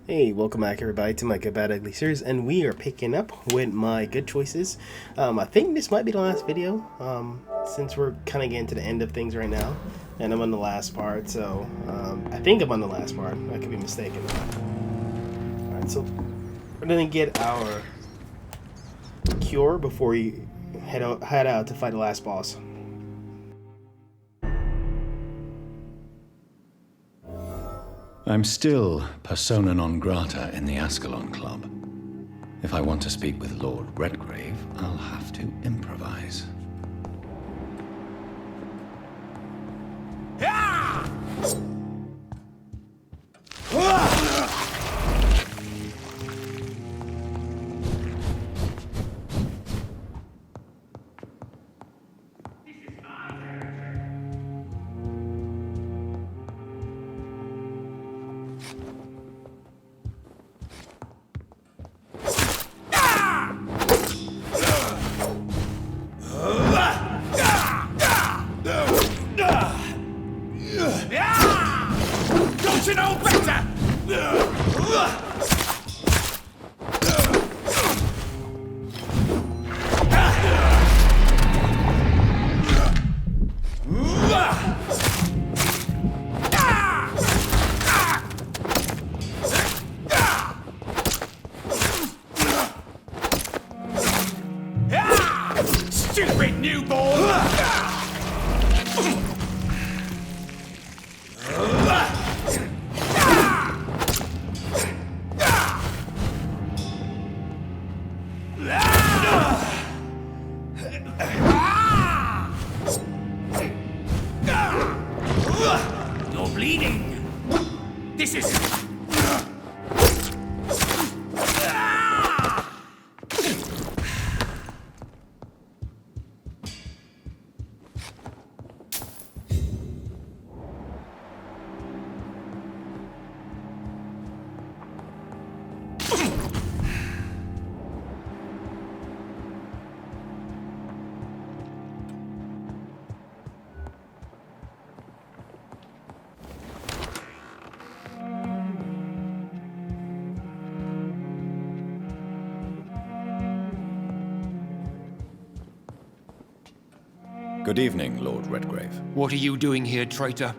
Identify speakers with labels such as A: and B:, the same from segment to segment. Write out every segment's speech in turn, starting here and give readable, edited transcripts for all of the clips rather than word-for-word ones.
A: Hey, welcome back everybody to my Good Bad Ugly series, and we are picking up with my good choices. I think this might be the last video, since we're kind of getting to the end of things right now, and I'm on the last part, so I think I'm on the last part. I could be mistaken. Alright, so we're gonna get our cure before we head out to fight the last boss.
B: I'm still persona non grata in the Ascalon Club. If I want to speak with Lord Redgrave, I'll have to improvise.
C: Don't you know better? Stupid newborn! You're bleeding. This is...
B: Good evening, Lord Redgrave.
C: What are you doing here, traitor?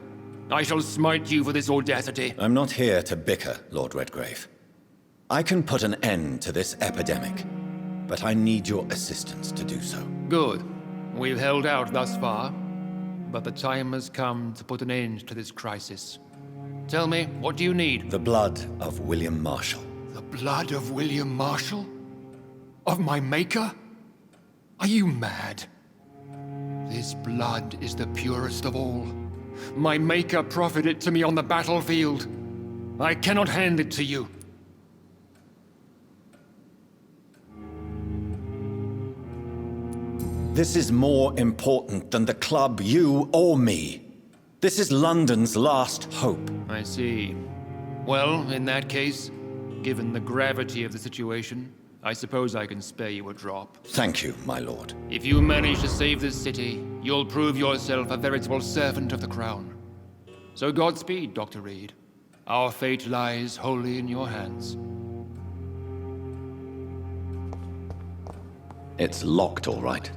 C: I shall smite you for this audacity.
B: I'm not here to bicker, Lord Redgrave. I can put an end to this epidemic, but I need your assistance to do so.
C: Good. We've held out thus far, but the time has come to put an end to this crisis. Tell me, what do you need?
B: The blood of William Marshall.
C: The blood of William Marshall? Of my maker? Are you mad? This blood is the purest of all. My maker proffered it to me on the battlefield. I cannot hand it to you.
B: This is more important than the club, you, or me. This is London's last hope.
C: I see. Well, in that case, given the gravity of the situation, I suppose I can spare you a drop.
B: Thank you, my lord.
C: If you manage to save this city, you'll prove yourself a veritable servant of the crown. So Godspeed, Dr. Reed. Our fate lies wholly in your hands.
B: It's locked, all right.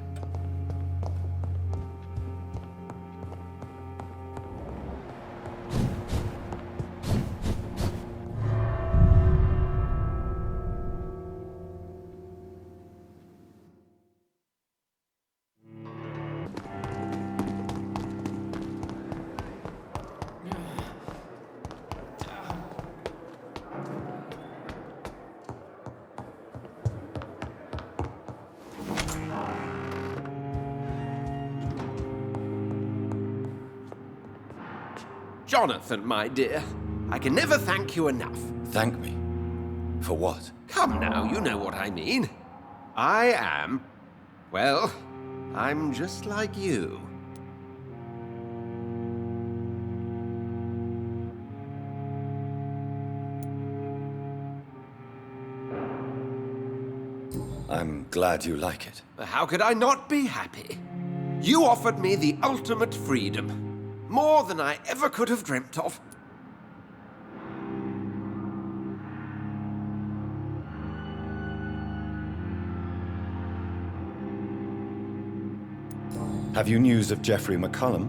D: Jonathan, my dear, I can never thank you enough.
B: Thank me. For what?
D: Come now, you know what I mean. I am... well, I'm just like you.
B: I'm glad you like it.
D: How could I not be happy? You offered me the ultimate freedom. More than I ever could have dreamt of.
B: Have you news of Jeffrey McCullum?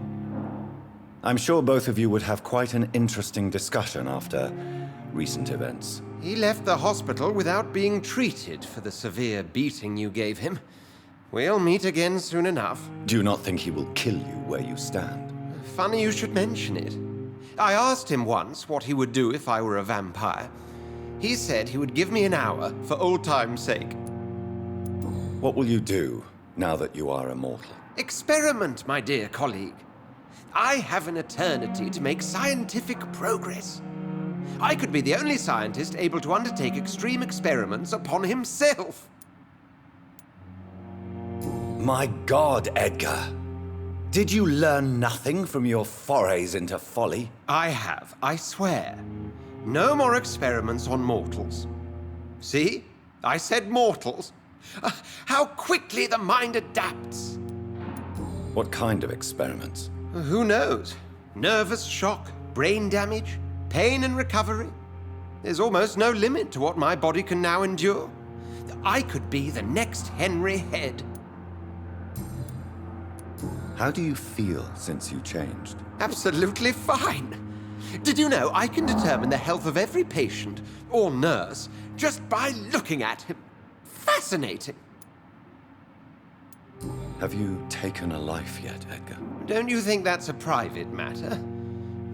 B: I'm sure both of you would have quite an interesting discussion after recent events.
D: He left the hospital without being treated for the severe beating you gave him. We'll meet again soon enough.
B: Do you not think he will kill you where you stand?
D: Funny you should mention it. I asked him once what he would do if I were a vampire. He said he would give me an hour for old time's sake.
B: What will you do now that you are immortal?
D: Experiment, my dear colleague. I have an eternity to make scientific progress. I could be the only scientist able to undertake extreme experiments upon himself.
B: My God, Edgar. Did you learn nothing from your forays into folly?
D: I have, I swear. No more experiments on mortals. See? I said mortals. How quickly the mind adapts.
B: What kind of experiments?
D: Who knows? Nervous shock, brain damage, pain and recovery. There's almost no limit to what my body can now endure. I could be the next Henry Head.
B: How do you feel since you changed?
D: Absolutely fine. Did you know I can determine the health of every patient or nurse just by looking at him? Fascinating.
B: Have you taken a life yet, Edgar?
D: Don't you think that's a private matter?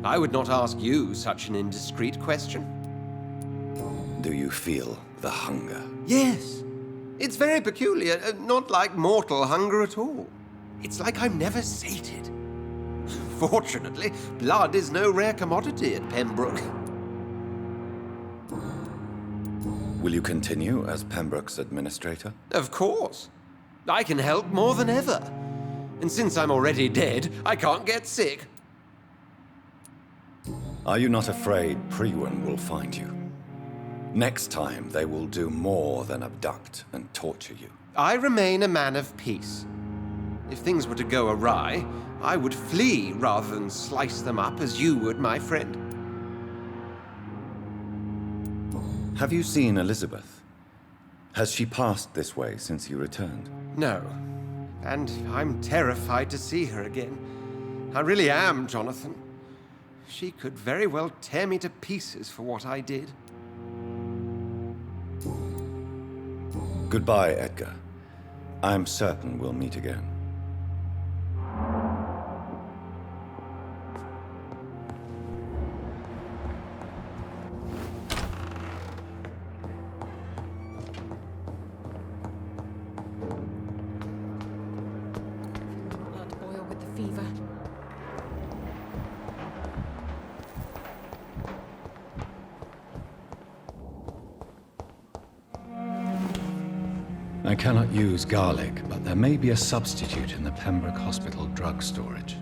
D: I would not ask you such an indiscreet question.
B: Do you feel the hunger?
D: Yes. It's very peculiar, not like mortal hunger at all. It's like I'm never sated. Fortunately, blood is no rare commodity at Pembroke.
B: Will you continue as Pembroke's administrator?
D: Of course. I can help more than ever. And since I'm already dead, I can't get sick.
B: Are you not afraid Priwen will find you? Next time, they will do more than abduct and torture you.
D: I remain a man of peace. If things were to go awry, I would flee rather than slice them up as you would, my friend.
B: Have you seen Elizabeth? Has she passed this way since you returned?
D: No. And I'm terrified to see her again. I really am, Jonathan. She could very well tear me to pieces for what I did.
B: Goodbye, Edgar. I'm certain we'll meet again.
E: Blood oil with the fever.
B: I cannot use garlic, but there may be a substitute in the Pembroke Hospital drug storage.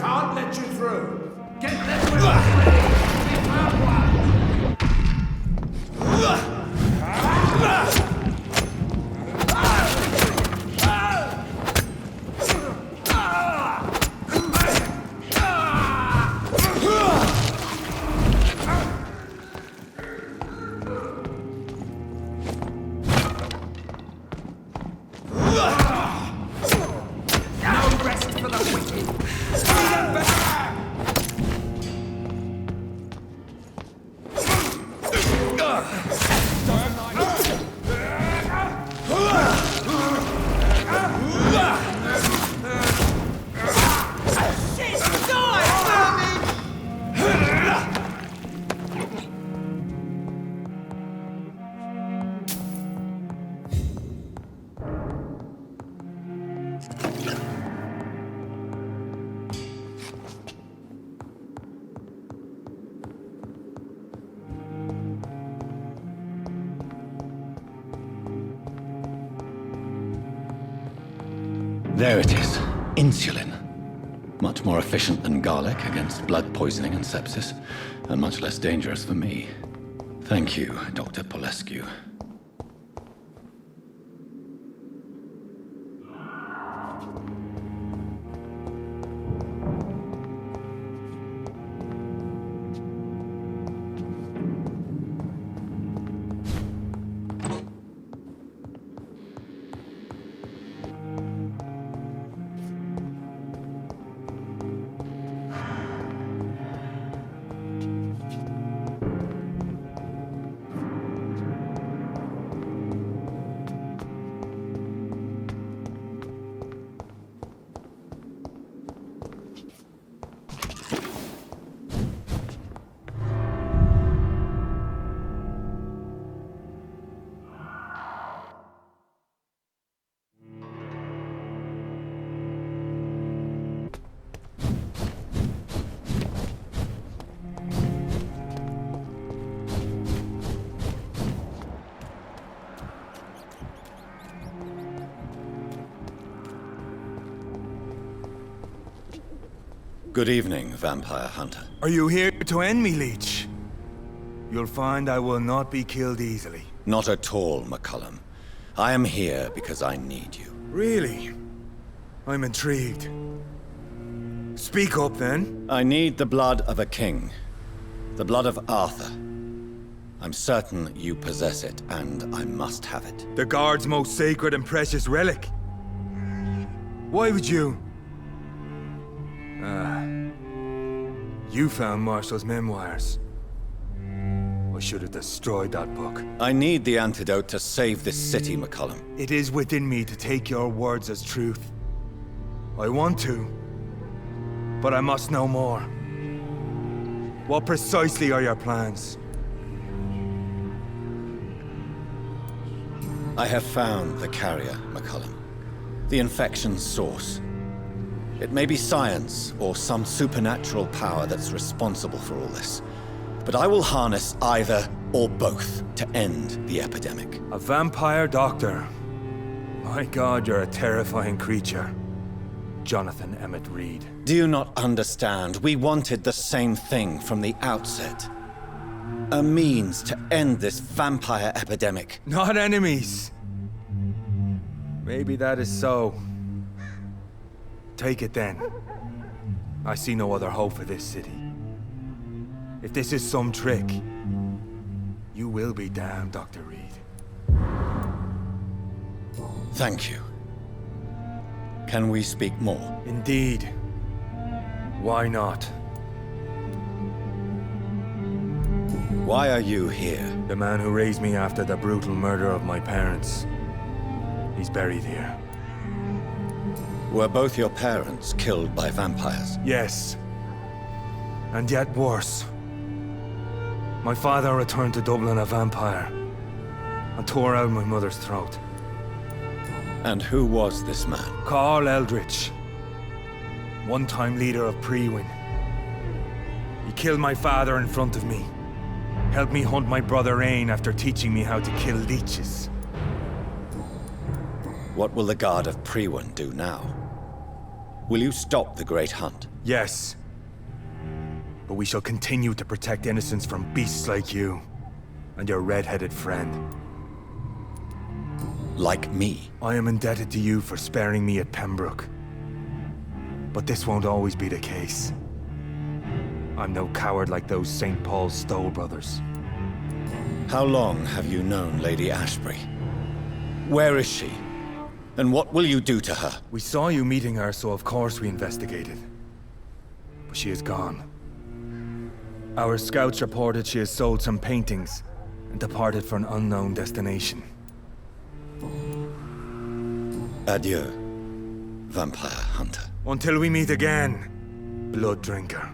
E: can't let you through. Get them with us. We found one. No rest for the wicked. Speed them back.
B: There it is. Insulin. Much more efficient than garlic against blood poisoning and sepsis, and much less dangerous for me. Thank you, Dr. Polescu. Good evening, Vampire Hunter.
F: Are you here to end me, Leech? You'll find I will not be killed easily.
B: Not at all, McCullum. I am here because I need you.
F: Really? I'm intrigued. Speak up, then.
B: I need the blood of a king. The blood of Arthur. I'm certain you possess it, and I must have it.
F: The Guard's most sacred and precious relic. Why would you? You found Marshall's memoirs. I should have destroyed that book.
B: I need the antidote to save this city, McCullum.
F: It is within me to take your words as truth. I want to, but I must know more. What precisely are your plans?
B: I have found the carrier, McCullum. The infection's source. It may be science or some supernatural power that's responsible for all this. But I will harness either or both to end the epidemic.
F: A vampire doctor. My God, you're a terrifying creature. Jonathan Emmett Reed.
B: Do you not understand? We wanted the same thing from the outset. A means to end this vampire epidemic.
F: Not enemies. Maybe that is so. Take it then. I see no other hope for this city. If this is some trick, you will be damned, Dr. Reed.
B: Thank you. Can we speak more?
F: Indeed. Why not?
B: Why are you here?
F: The man who raised me after the brutal murder of my parents. He's buried here.
B: Were both your parents killed by vampires?
F: Yes. And yet worse. My father returned to Dublin a vampire and tore out my mother's throat.
B: And who was this man?
F: Carl Eldritch. One-time leader of Prewin. He killed my father in front of me. Helped me hunt my brother Ain after teaching me how to kill leeches.
B: What will the Guard of Prewin do now? Will you stop the Great Hunt?
F: Yes. But we shall continue to protect innocents from beasts like you and your red-headed friend.
B: Like me?
F: I am indebted to you for sparing me at Pembroke. But this won't always be the case. I'm no coward like those St. Paul's Stoll brothers.
B: How long have you known Lady Ashbury? Where is she? And what will you do to her?
F: We saw you meeting her, so of course we investigated. But she is gone. Our scouts reported she has sold some paintings and departed for an unknown destination.
B: Adieu, vampire hunter.
F: Until we meet again, blood drinker.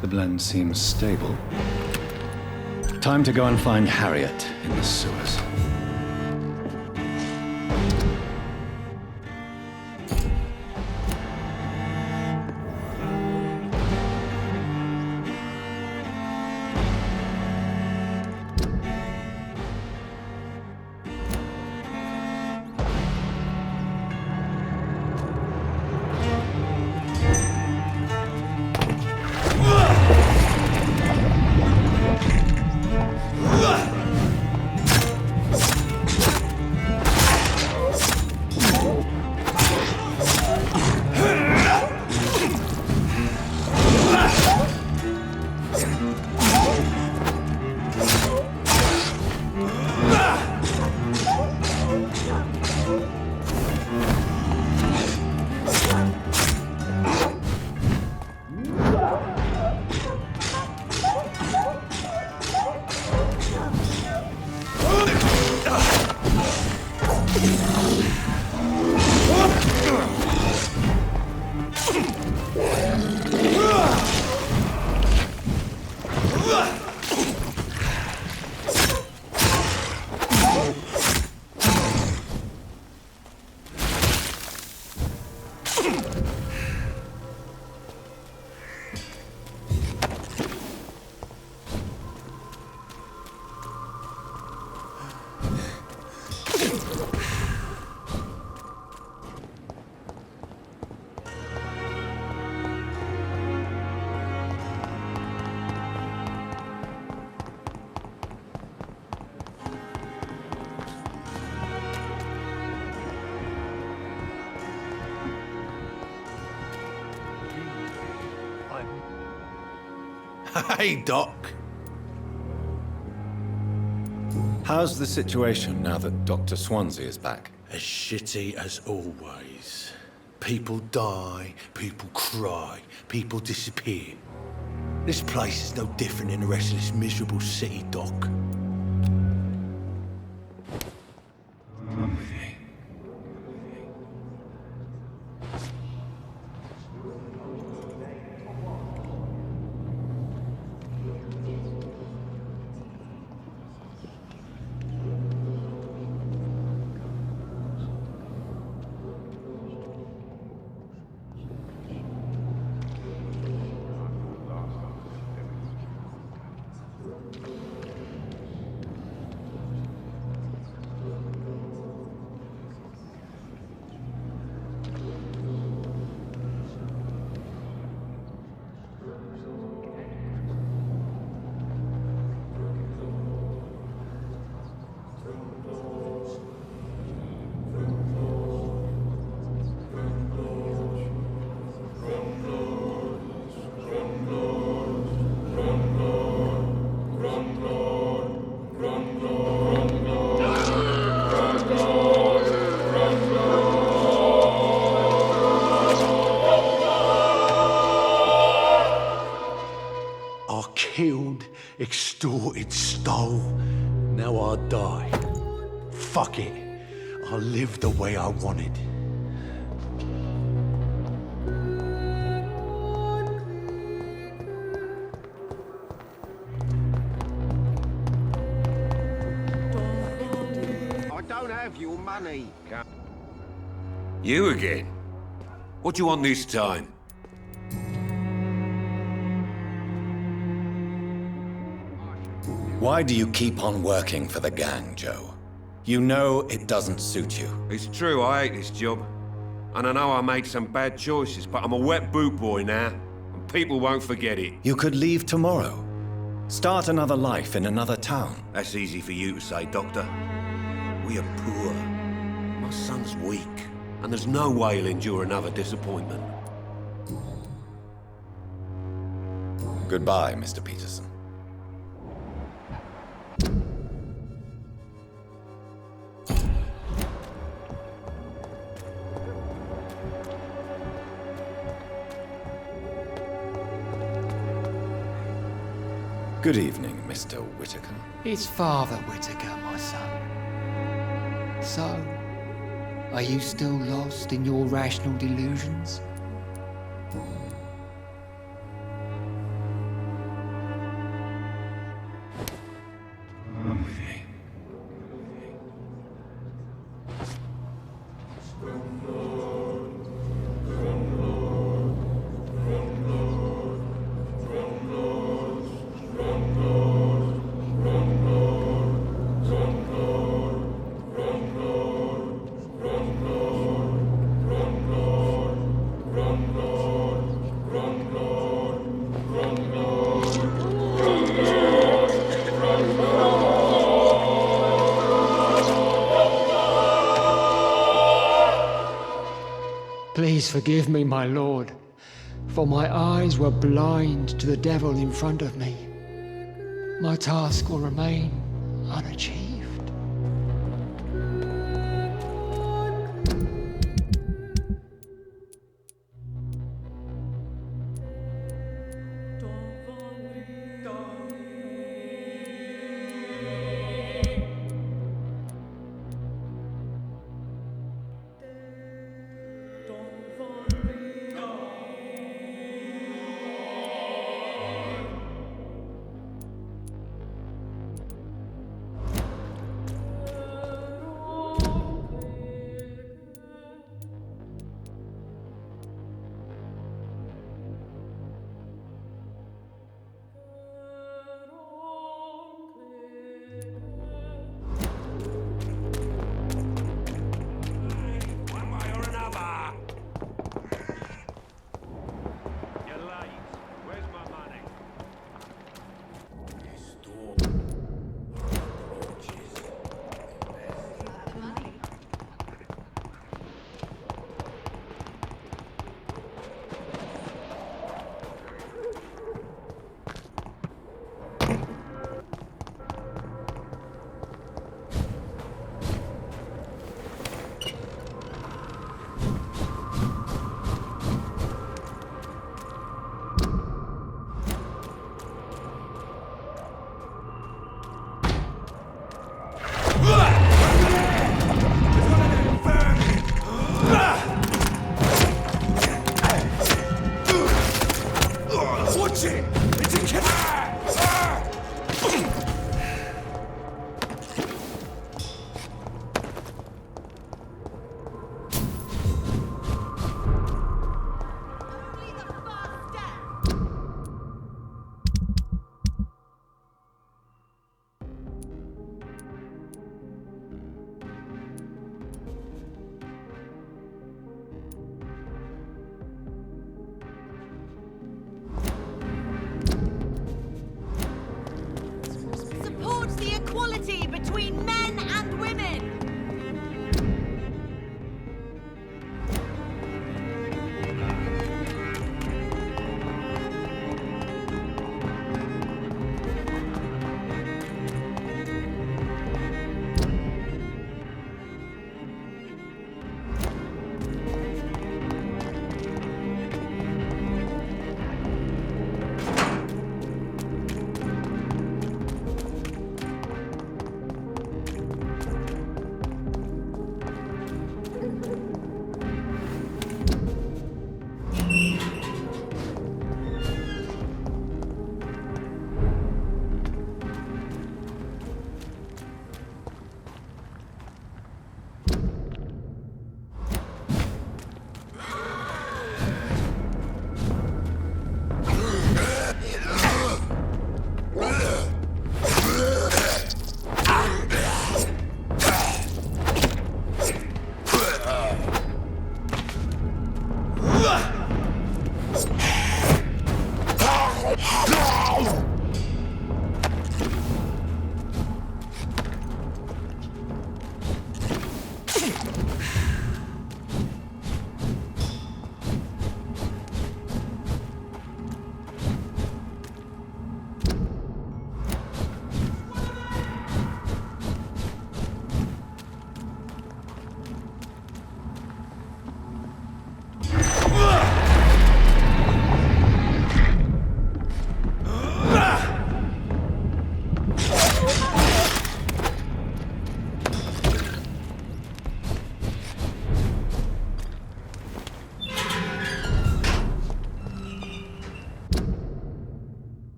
B: The blend seems stable. Time to go and find Harriet in the sewers.
G: Hey, Doc.
B: How's the situation now that Dr. Swansea is back?
G: As shitty as always. People die, people cry, people disappear. This place is no different than the rest of this miserable city, Doc. Killed, extorted, stole. Now I die. Fuck it. I live the way I wanted.
D: I don't have your money.
H: You again? What do you want this time?
B: Why do you keep on working for the gang, Joe? You know it doesn't suit you.
H: It's true, I hate this job. And I know I made some bad choices, but I'm a wet boot boy now, and people won't forget it.
B: You could leave tomorrow. Start another life in another town.
H: That's easy for you to say, Doctor. We are poor. My son's weak, and there's no way he'll endure another disappointment.
B: Goodbye, Mr. Peterson. Good evening, Mr. Whitaker.
I: It's Father Whitaker, my son. So, are you still lost in your rational delusions? Please forgive me, my lord, for my eyes were blind to the devil in front of me. My task will remain unachieved.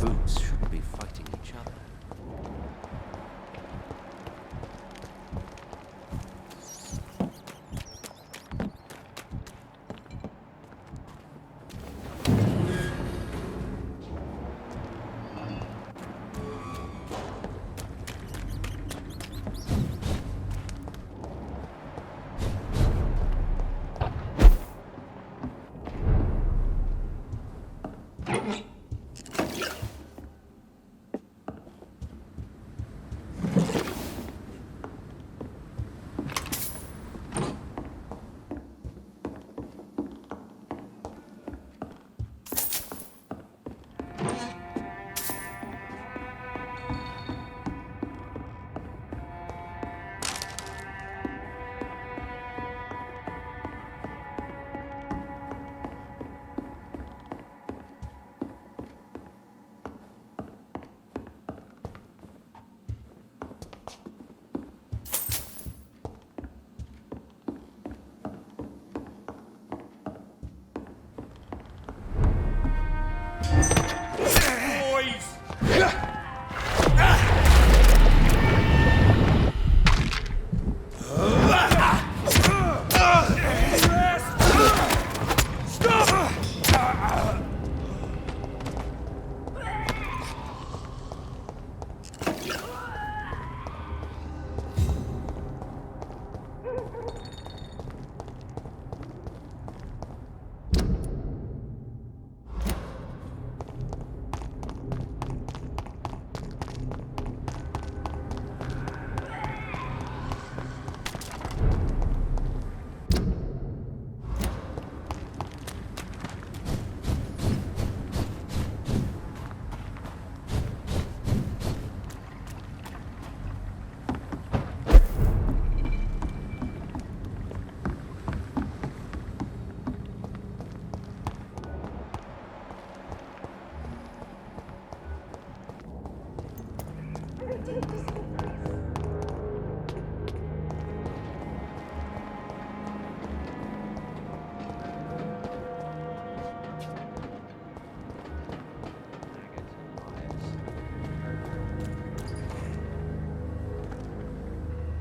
H: boots shouldn't be fighting each other.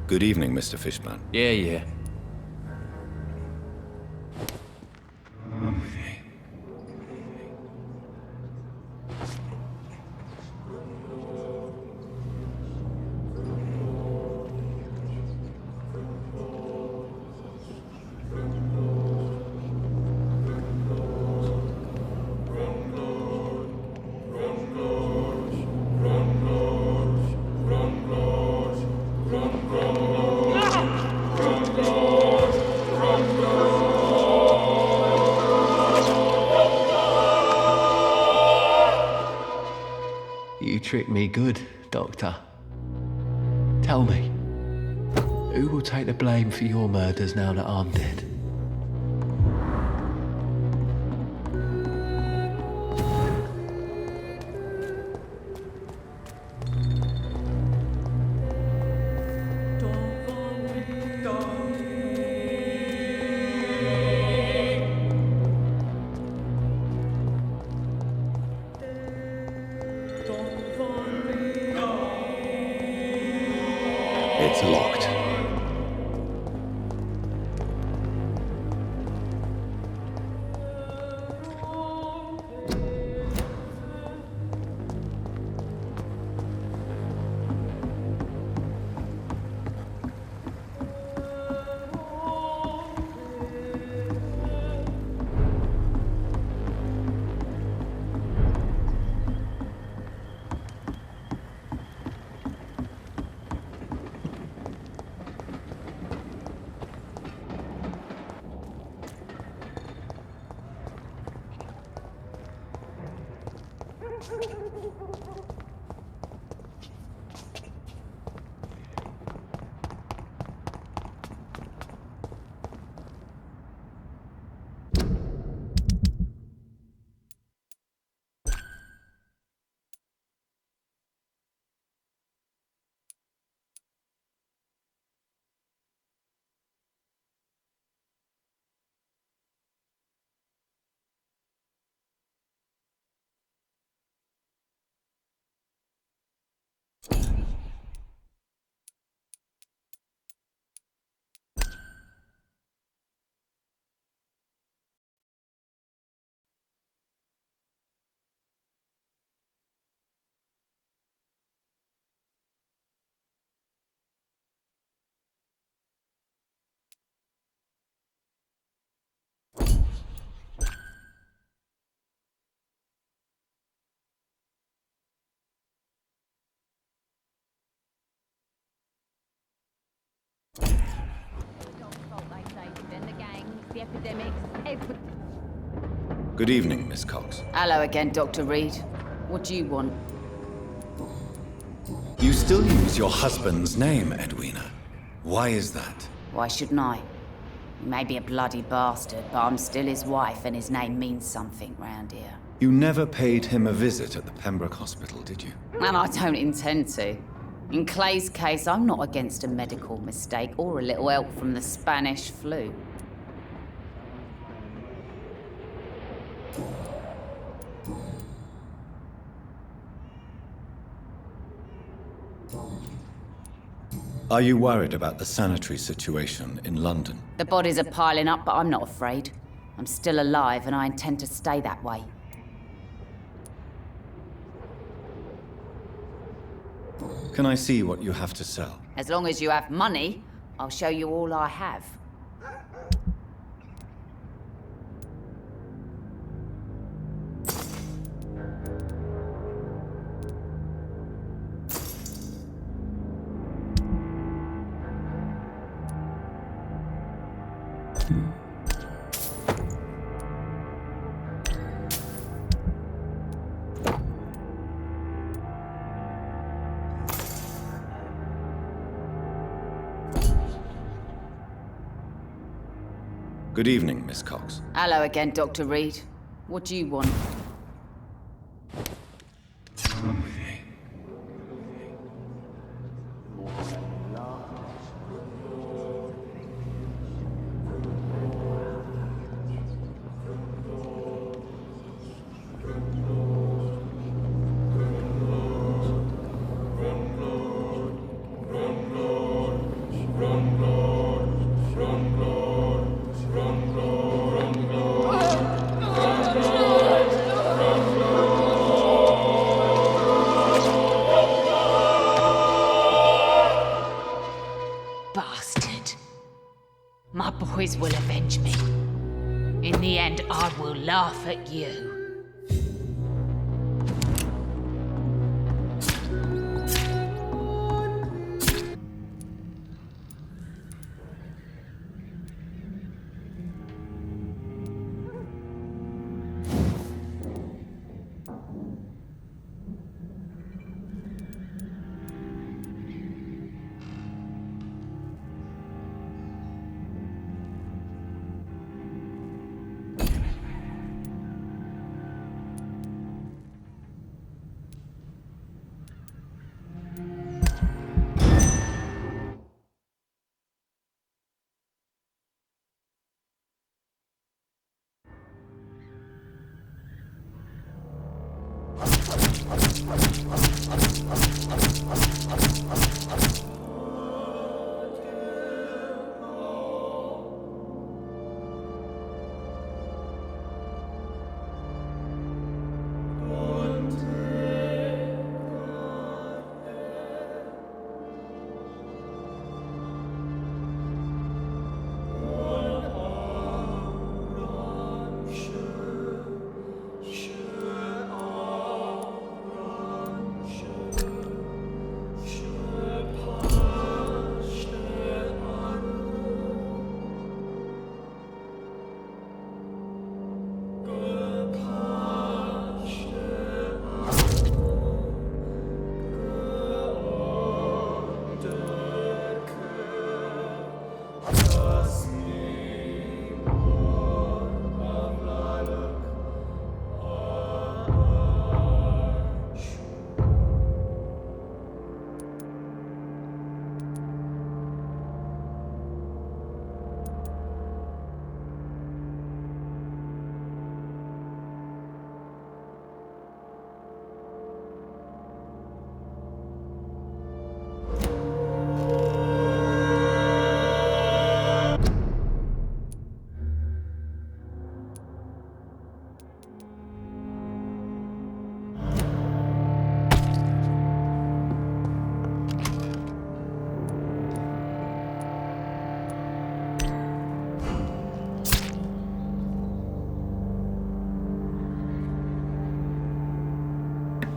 B: Good evening, Mr. Fishburne.
H: Yeah.
I: You tricked me good, Doctor. Tell me, who will take the blame for your murders now that I'm dead?
B: It's locked.
J: the epidemics, every...
B: Good evening, Miss Cox.
K: Hello again, Dr. Reed. What do you want?
B: You still use your husband's name, Edwina. Why is that?
K: Why shouldn't I? He may be a bloody bastard, but I'm still his wife and his name means something round here.
B: You never paid him a visit at the Pembroke Hospital, did you?
K: And I don't intend to. In Clay's case, I'm not against a medical mistake or a little help from the Spanish flu.
B: Are you worried about the sanitary situation in London?
K: The bodies are piling up, but I'm not afraid. I'm still alive and I intend to stay that way.
B: Can I see what you have to sell?
K: As long as you have money, I'll show you all I have.
B: Good evening, Miss Cox.
K: Hello again, Dr. Reed. What do you want?
J: My boys will avenge me. In the end, I will laugh at you.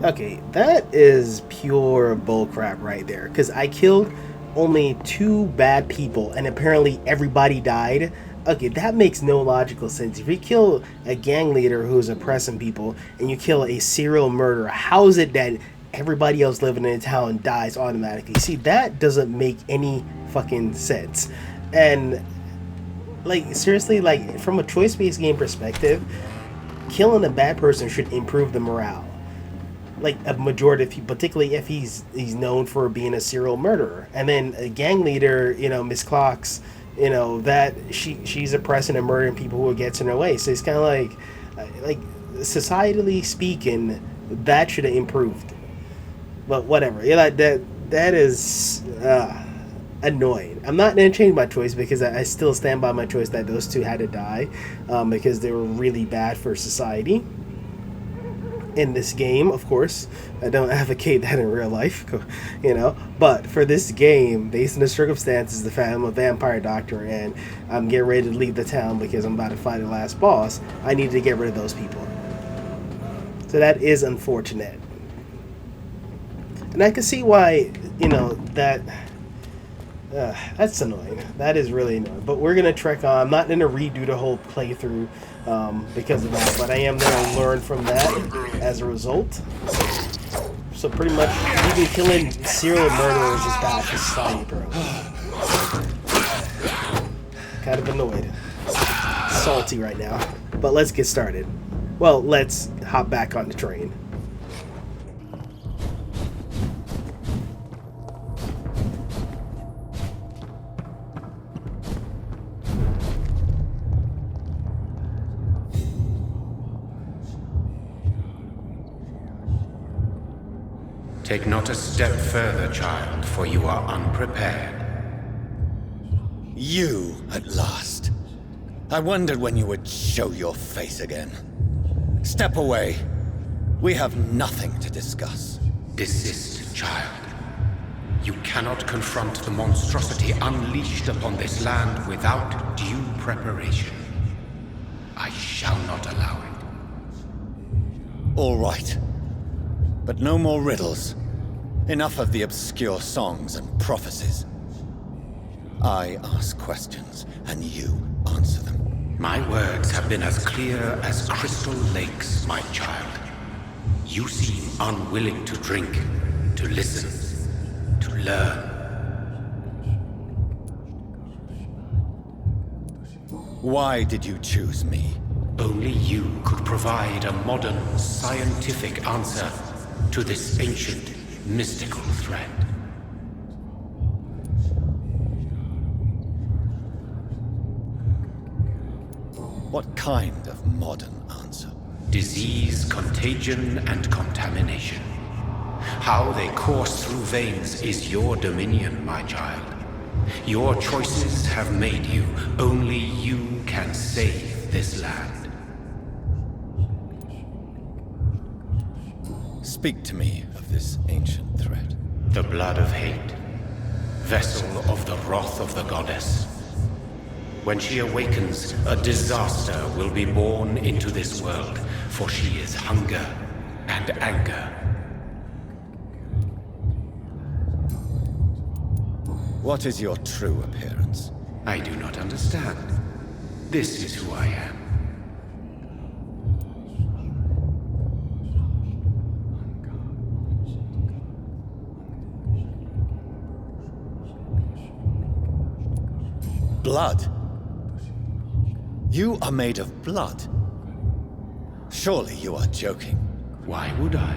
A: Okay, that is pure bullcrap right there. Because I killed only 2 bad people, and apparently everybody died. okay, that makes no logical sense. If you kill a gang leader who's oppressing people and you kill a serial murderer, how is it that everybody else living in the town dies automatically? See, that doesn't make any fucking sense. And like, seriously, like, from a choice-based game perspective, killing a bad person should improve the morale. Like, a majority of people, particularly if he's known for being a serial murderer. And then a gang leader, you know, Miss Clocks, you know, that she's oppressing and murdering people who gets in her way. So it's kind of like societally speaking, that should have improved. But whatever. Yeah, that is annoying. I'm not going to change my choice because I still stand by my choice that those two had to die because they were really bad for society. In this game, of course, I don't advocate that in real life, you know, but for this game, based on the circumstances, the fact I'm a vampire doctor and I'm getting ready to leave the town because I'm about to fight the last boss, I need to get rid of those people. So that is unfortunate. And I can see why, you know, that's annoying. That is really annoying. But we're going to trek on. I'm not going to redo the whole playthrough because of that, but I am going to learn from that as a result. So pretty much, even killing serial murderers is bad for society, bro. Kind of annoyed. Salty right now. But let's get started. Well, let's hop back on the train.
L: Take not a step further, child, for you are unprepared.
B: You, at last. I wondered when you would show your face again. Step away. We have nothing to discuss.
L: Desist, child. You cannot confront the monstrosity unleashed upon this land without due preparation. I shall not allow it.
B: All right. But no more riddles. Enough of the obscure songs and prophecies. I ask questions, and you answer them.
L: My words have been as clear as crystal lakes, my child. You seem unwilling to drink, to listen, to learn.
B: Why did you choose me?
L: Only you could provide a modern, scientific answer to this ancient, mystical threat.
B: What kind of modern answer?
L: Disease, contagion, and contamination. How they course through veins is your dominion, my child. Your choices have made you. Only you can save this land.
B: Speak to me of this ancient threat.
L: The blood of hate. Vessel of the wrath of the goddess. When she awakens, a disaster will be born into this world, for she is hunger and anger.
B: What is your true appearance?
L: I do not understand. This is who I am.
B: Blood? You are made of blood. Surely you are joking.
L: Why would I?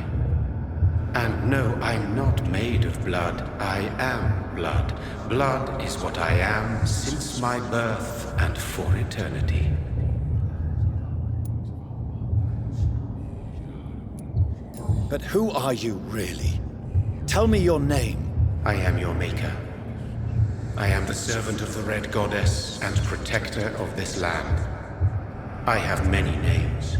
L: And no, I'm not made of blood. I am blood. Blood is what I am since my birth and for eternity.
B: But who are you really? Tell me your name.
L: I am your maker. I am the servant of the Red Goddess and protector of this land. I have many names.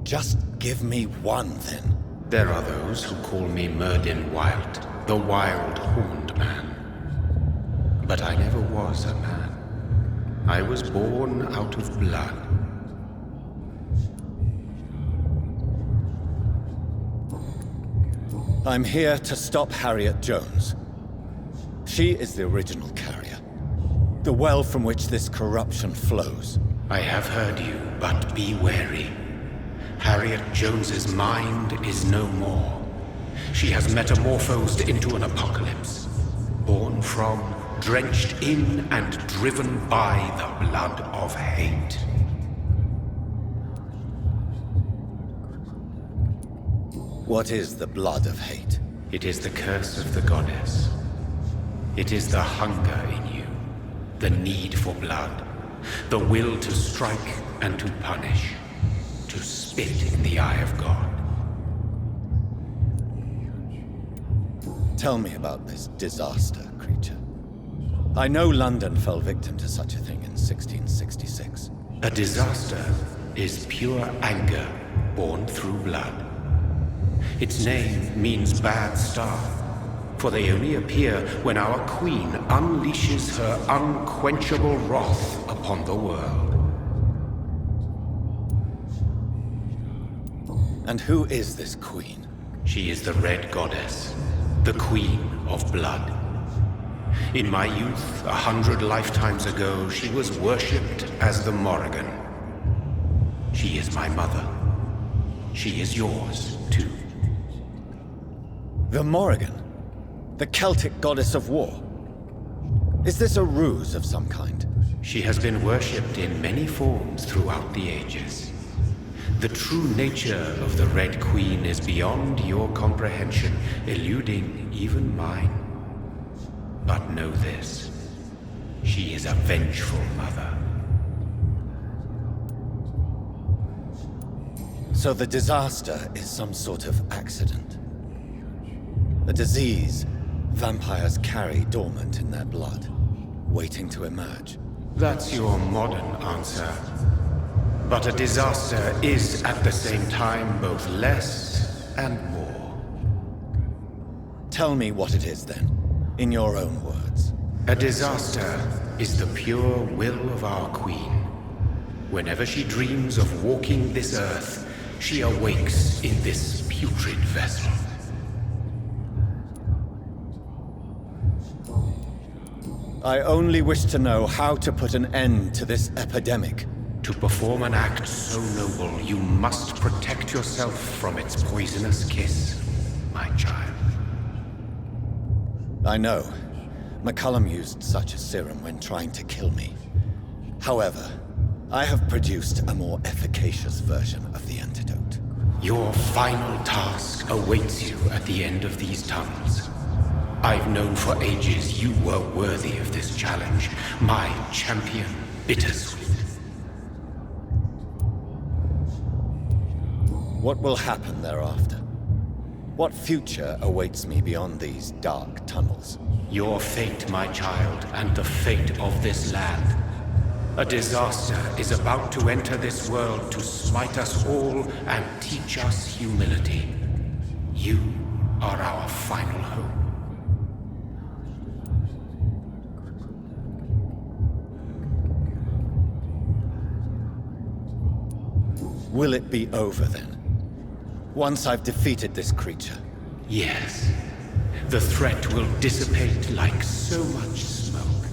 B: Just give me one, then.
L: There are those who call me Merdin Wild, the Wild Horned Man. But I never was a man. I was born out of blood.
B: I'm here to stop Harriet Jones. She is the original carrier. The well from which this corruption flows.
L: I have heard you, but be wary. Harriet Jones's mind is no more. She has metamorphosed into an apocalypse, born from, drenched in, and driven by the blood of hate.
B: What is the blood of hate?
L: It is the curse of the goddess. It is the hunger in you, the need for blood, the will to strike and to punish, to spit in the eye of God.
B: Tell me about this disaster, creature. I know London fell victim to such a thing in 1666.
L: A disaster is pure anger born through blood. Its name means bad star, for they only appear when our queen unleashes her unquenchable wrath upon the world.
B: And who is this queen?
L: She is the Red Goddess, the Queen of Blood. In my youth, 100 lifetimes ago, she was worshipped as the Morrigan. She is my mother. She is yours, too.
B: The Morrigan? The Celtic goddess of war? Is this a ruse of some kind?
L: She has been worshipped in many forms throughout the ages. The true nature of the Red Queen is beyond your comprehension, eluding even mine. But know this, she is a vengeful mother.
B: So the disaster is some sort of accident. A disease vampires carry dormant in their blood, waiting to emerge.
L: That's your modern answer. But a disaster is at the same time both less and more.
B: Tell me what it is then, in your own words.
L: A disaster is the pure will of our queen. Whenever she dreams of walking this earth, she awakes in this putrid vessel.
B: I only wish to know how to put an end to this epidemic.
L: To perform an act so noble, you must protect yourself from its poisonous kiss, my child.
B: I know. McCullum used such a serum when trying to kill me. However, I have produced a more efficacious version of the antidote.
L: Your final task awaits you at the end of these tunnels. I've known for ages you were worthy of this challenge, my champion, Bittersweet.
B: What will happen thereafter? What future awaits me beyond these dark tunnels?
L: Your fate, my child, and the fate of this land. A disaster is about to enter this world to smite us all and teach us humility. You are our final hope.
B: Will it be over then? Once I've defeated this creature?
L: Yes. The threat will dissipate like so much smoke,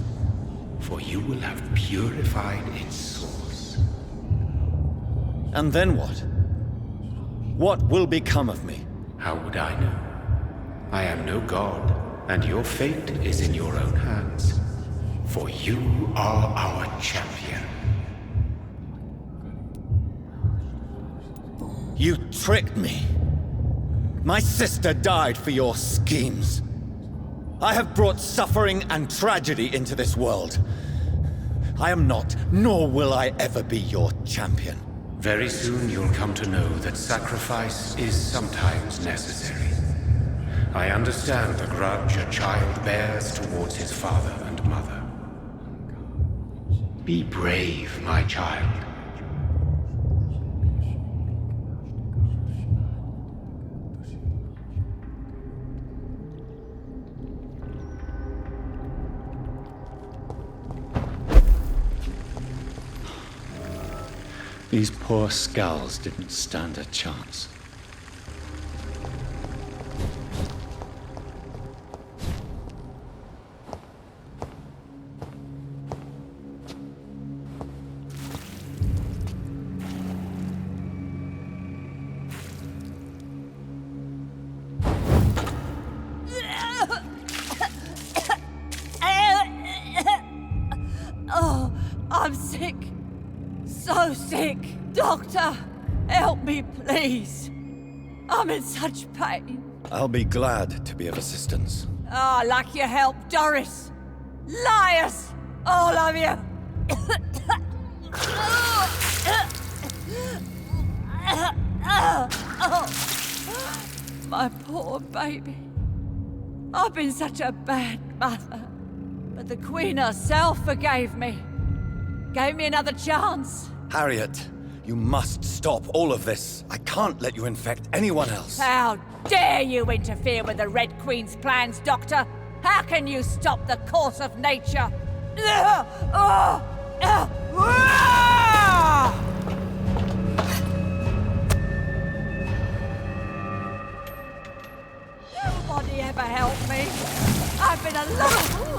L: for you will have purified its source.
B: And then what? What will become of me?
L: How would I know? I am no god, and your fate is in your own hands. For you are our champion.
B: You tricked me. My sister died for your schemes. I have brought suffering and tragedy into this world. I am not, nor will I ever be your champion.
L: Very soon you'll come to know that sacrifice is sometimes necessary. I understand the grudge a child bears towards his father and mother. Be brave, my child.
B: These poor skulls didn't stand a chance.
M: so sick. Doctor, help me, please. I'm in such pain.
B: I'll be glad to be of assistance.
M: Ah, like your help, Doris. Liars! All of you! My poor baby. I've been such a bad mother. But the Queen herself forgave me. Gave me another chance.
B: Harriet, you must stop all of this. I can't let you infect anyone else.
M: How dare you interfere with the Red Queen's plans, Doctor? How can you stop the course of nature? Nobody ever helped me. I've been alone.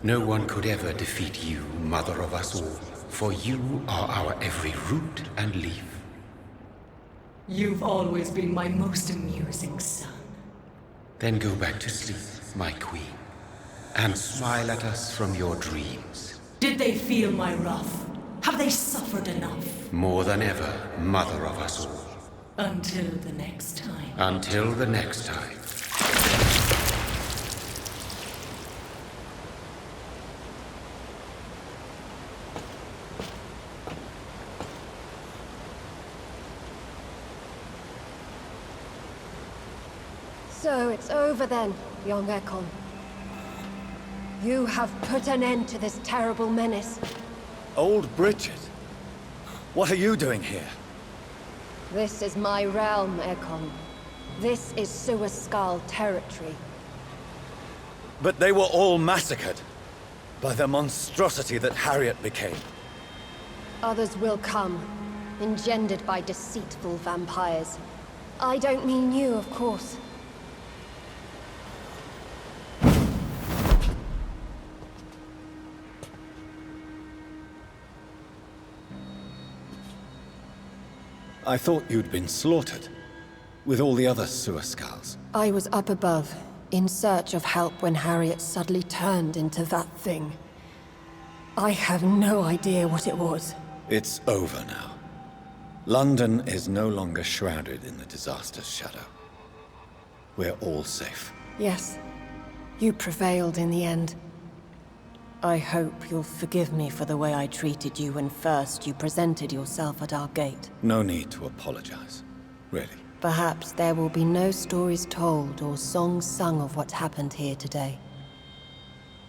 L: No one could ever defeat you, mother of us all, for you are our every root and leaf.
N: You've always been my most amusing son.
L: Then go back to sleep, my queen, and smile at us from your dreams.
N: Did they feel my wrath? Have they suffered enough?
L: More than ever, mother of us all.
N: Until the next time.
L: Until the next time.
O: So it's over then, young Ekon. You have put an end to this terrible menace.
B: Old Bridget? What are you doing here?
O: This is my realm, Ekon. This is Suaskal territory.
B: But they were all massacred by the monstrosity that Harriet became.
O: Others will come, engendered by deceitful vampires. I don't mean you, of course.
B: I thought you'd been slaughtered, with all the other Suaskals.
O: I was up above, in search of help when Harriet suddenly turned into that thing. I have no idea what it was.
B: It's over now. London is no longer shrouded in the disaster's shadow. We're all safe.
O: Yes, you prevailed in the end. I hope you'll forgive me for the way I treated you when first you presented yourself at our gate.
B: No need to apologize, really.
O: Perhaps there will be no stories told or songs sung of what happened here today.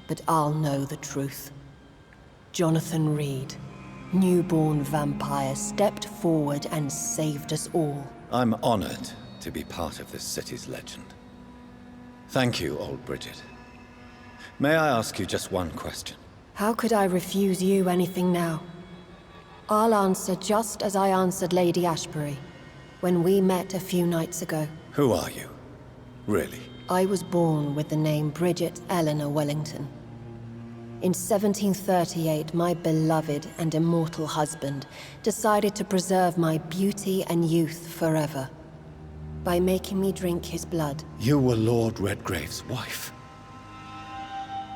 O: But I'll know the truth. Jonathan Reed, newborn vampire, stepped forward and saved us all.
B: I'm honored to be part of this city's legend. Thank you, old Bridget. May I ask you just one question?
O: How could I refuse you anything now? I'll answer just as I answered Lady Ashbury when we met a few nights ago.
B: Who are you? Really?
O: I was born with the name Bridget Eleanor Wellington. In 1738, my beloved and immortal husband decided to preserve my beauty and youth forever by making me drink his blood.
B: You were Lord Redgrave's wife.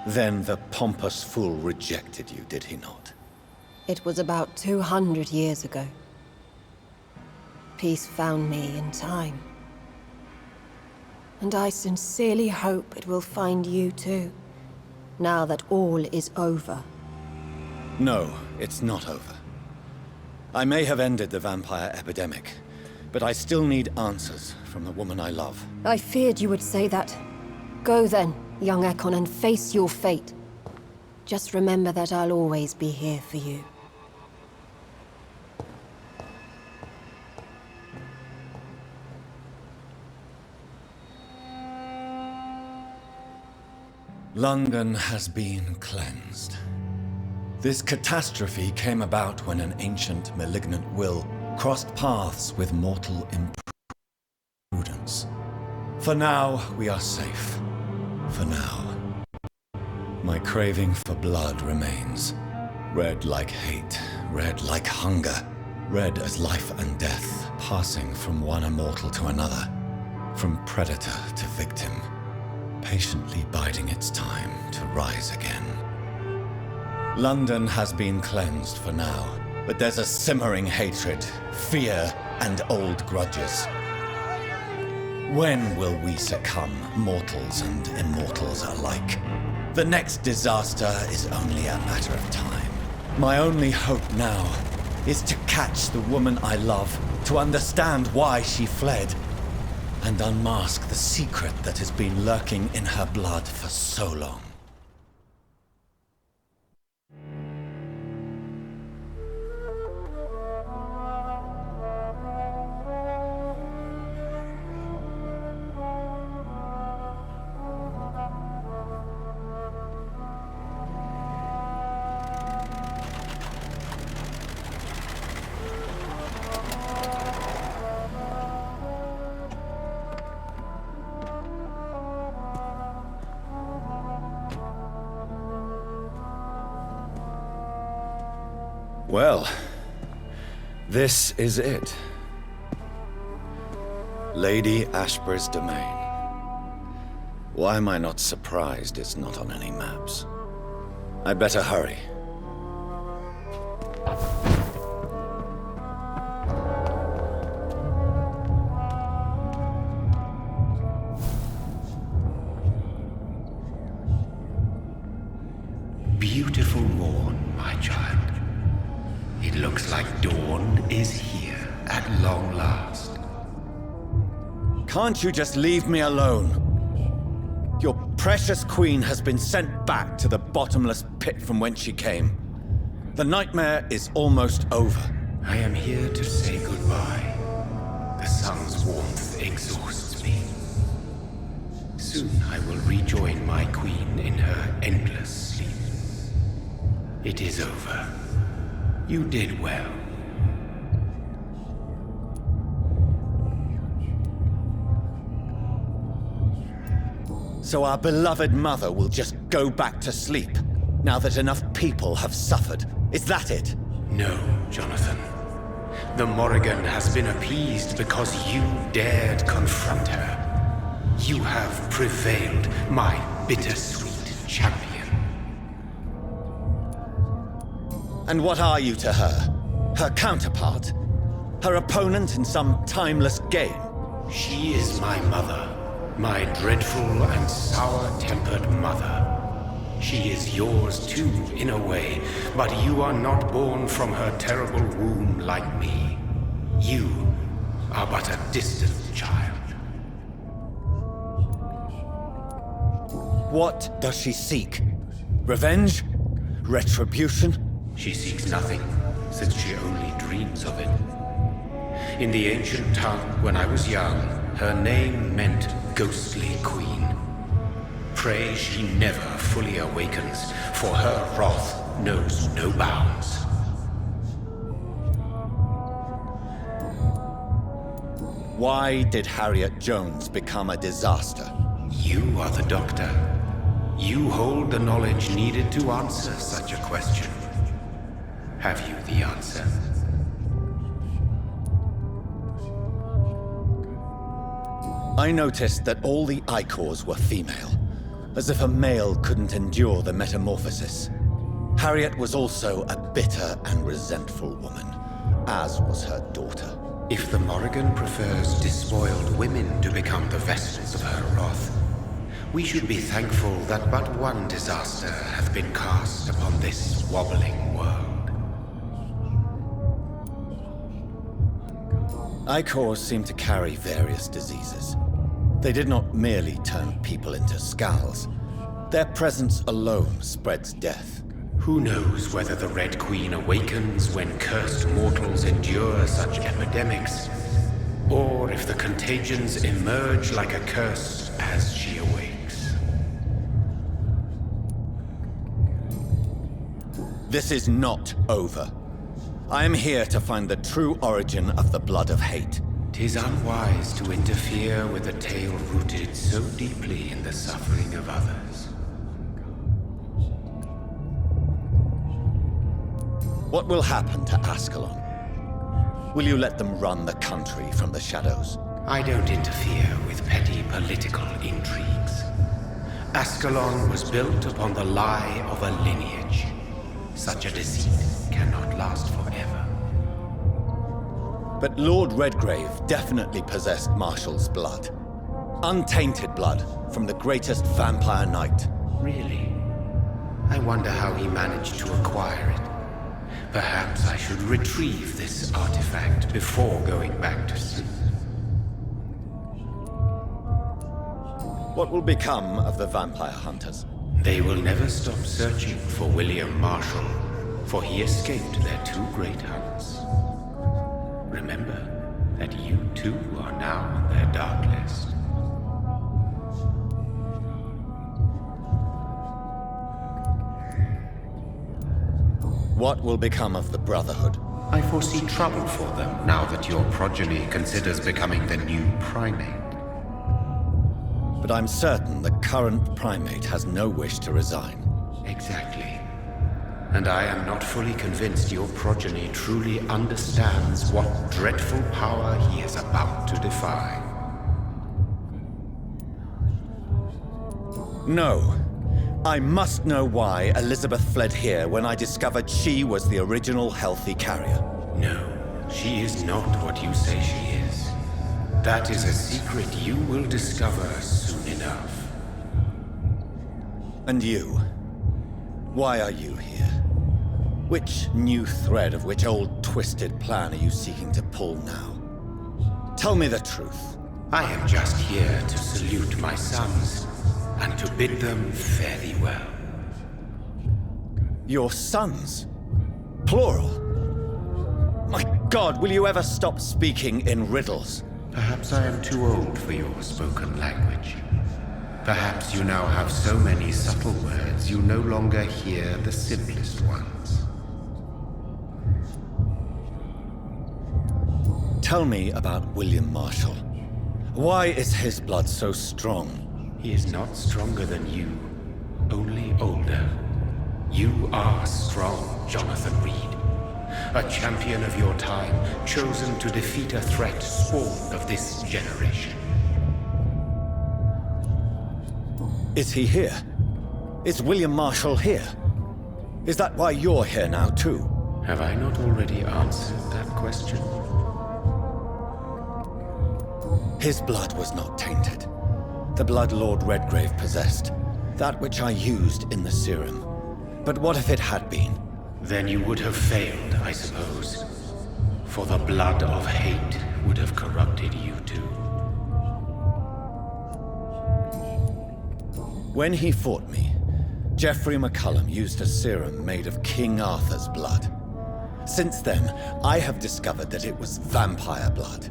B: Then the pompous fool rejected you, did he not?
O: It was about 200 years ago. Peace found me in time. And I sincerely hope it will find you too, now that all is over.
B: No, it's not over. I may have ended the vampire epidemic, but I still need answers from the woman I love.
O: I feared you would say that. Go then, young Ekon, and face your fate. Just remember that I'll always be here for you.
B: London has been cleansed. This catastrophe came about when an ancient malignant will crossed paths with mortal imprudence. For now, we are safe. For now. My craving for blood remains. Red like hate, red like hunger, red as life and death, passing from one immortal to another, from predator to victim, patiently biding its time to rise again. London has been cleansed for now, but there's a simmering hatred, fear, and old grudges. When will we succumb, mortals and immortals alike? The next disaster is only a matter of time. My only hope now is to catch the woman I love, to understand why she fled, and unmask the secret that has been lurking in her blood for so long. Well, this is it. Lady Ashbur's domain. Why am I not surprised it's not on any maps? I'd better hurry.
L: Beautiful morn, my child. It looks like dawn is here at long last.
B: Can't you just leave me alone? Your precious queen has been sent back to the bottomless pit from whence she came. The nightmare is almost over.
L: I am here to say goodbye. The sun's warmth exhausts me. Soon I will rejoin my queen in her endless sleep. It is over. You did well.
B: So our beloved mother will just go back to sleep, now that enough people have suffered. Is that it?
L: No, Jonathan. The Morrigan has been appeased because you dared confront her. You have prevailed, my bittersweet champion.
B: And what are you to her? Her counterpart? Her opponent in some timeless game?
L: She is my mother. My dreadful and sour-tempered mother. She is yours too, in a way, but you are not born from her terrible womb like me. You are but a distant child.
B: What does she seek? Revenge? Retribution?
L: She seeks nothing, since she only dreams of it. In the ancient tongue, when I was young, her name meant ghostly queen. Pray she never fully awakens, for her wrath knows no bounds.
B: Why did Harriet Jones become a disaster?
L: You are the doctor. You hold the knowledge needed to answer such a question. Have you the answer?
B: I noticed that all the Icors were female, as if a male couldn't endure the metamorphosis. Harriet was also a bitter and resentful woman, as was her daughter.
L: If the Morrigan prefers despoiled women to become the vessels of her wrath, we should be thankful that but one disaster hath been cast upon this wobbling world.
B: Icors seem to carry various diseases. They did not merely turn people into skulls. Their presence alone spreads death.
L: Who knows whether the Red Queen awakens when cursed mortals endure such epidemics, or if the contagions emerge like a curse as she awakes.
B: This is not over. I am here to find the true origin of the blood of hate.
L: 'Tis unwise to interfere with a tale rooted so deeply in the suffering of others.
B: What will happen to Ascalon? Will you let them run the country from the shadows?
L: I don't interfere with petty political intrigues. Ascalon was built upon the lie of a lineage. Such a deceit cannot last forever.
B: But Lord Redgrave definitely possessed Marshall's blood. Untainted blood from the greatest vampire knight.
L: Really? I wonder how he managed to acquire it. Perhaps I should retrieve this artifact before going back to sleep.
B: What will become of the vampire hunters?
L: They will never stop searching for William Marshall, for he escaped their two great hunts. Remember that you too are now on their dark list.
B: What will become of the Brotherhood?
L: I foresee trouble for them now that your progeny considers becoming the new primate.
B: But I'm certain the current primate has no wish to resign.
L: Exactly. and I am not fully convinced your progeny truly understands what dreadful power he is about to defy.
B: No. I must know why Elizabeth fled here when I discovered she was the original healthy carrier.
L: No, she is not what you say she is. That is a secret you will discover soon enough.
B: And you? Why are you here? Which new thread of which old twisted plan are you seeking to pull now? Tell me the truth.
L: I am just here to salute my sons, and to bid them fare thee well.
B: Your sons? Plural? My God, will you ever stop speaking in riddles?
L: Perhaps I am too old for your spoken language. Perhaps you now have so many subtle words you no longer hear the simplest ones.
B: Tell me about William Marshall. Why is his blood so strong?
L: He is not stronger than you, only older. You are strong, Jonathan Reed. A champion of your time, chosen to defeat a threat spawned of this generation.
B: Is he here? Is William Marshall here? Is that why you're here now, too?
L: Have I not already answered that question?
B: His blood was not tainted. The blood Lord Redgrave possessed. That which I used in the serum. But what if it had been?
L: Then you would have failed, I suppose. For the blood of hate would have corrupted you too.
B: When he fought me, Geoffrey McCullum used a serum made of King Arthur's blood. Since then, I have discovered that it was vampire blood.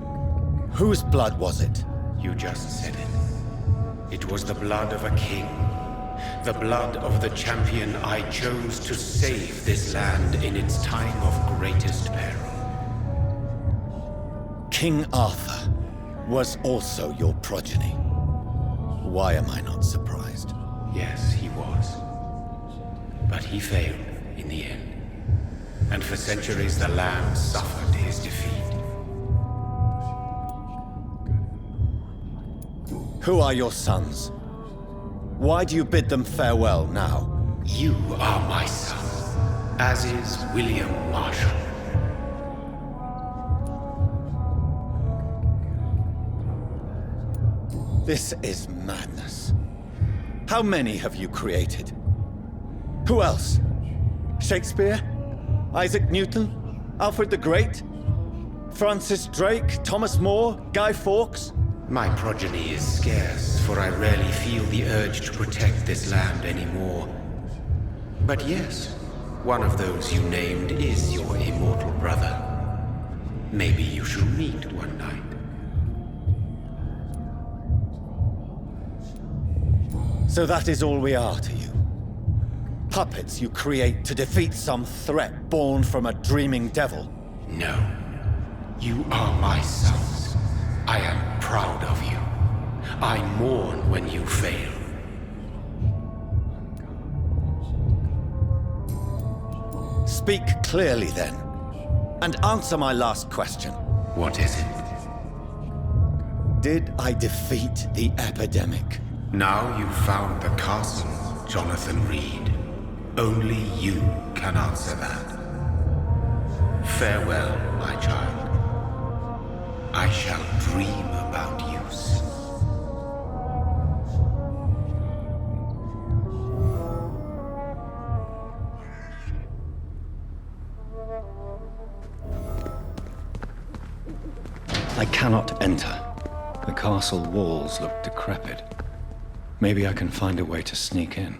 B: Whose blood was it?
L: You just said it. It was the blood of a king. The blood of the champion I chose to save this land in its time of greatest peril.
B: King Arthur was also your progeny. Why am I not surprised?
L: Yes, he was. But he failed in the end. And for centuries the land suffered his defeat.
B: Who are your sons? Why do you bid them farewell now?
L: You are my son, as is William Marshall.
B: This is madness. How many have you created? Who else? Shakespeare? Isaac Newton? Alfred the Great? Francis Drake? Thomas More? Guy Fawkes?
L: My progeny is scarce, for I rarely feel the urge to protect this land anymore. But yes, one of those you named is your immortal brother. Maybe you shall meet one night.
B: So that is all we are to you? Puppets you create to defeat some threat born from a dreaming devil?
L: No. You are my sons. I am proud of you. I mourn when you fail.
B: Speak clearly then, and answer my last question.
L: What is it?
B: Did I defeat the epidemic?
L: Now you've found the castle, Jonathan Reed. Only you can answer that. Farewell, my child. I shall dream about you soon.
B: I cannot enter. The castle walls look decrepit. Maybe I can find a way to sneak in.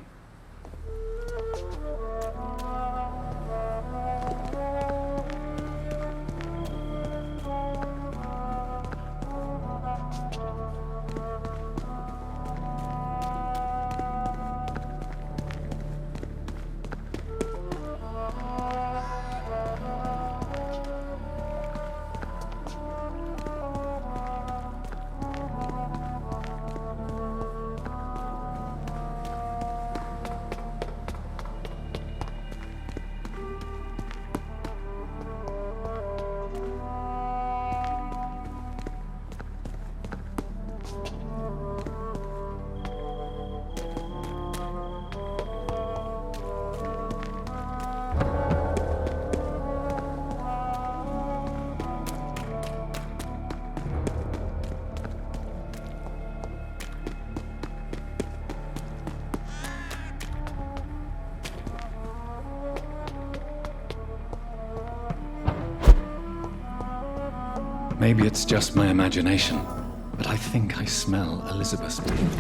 B: Maybe it's just my imagination, but I think I smell Elizabeth's perfume.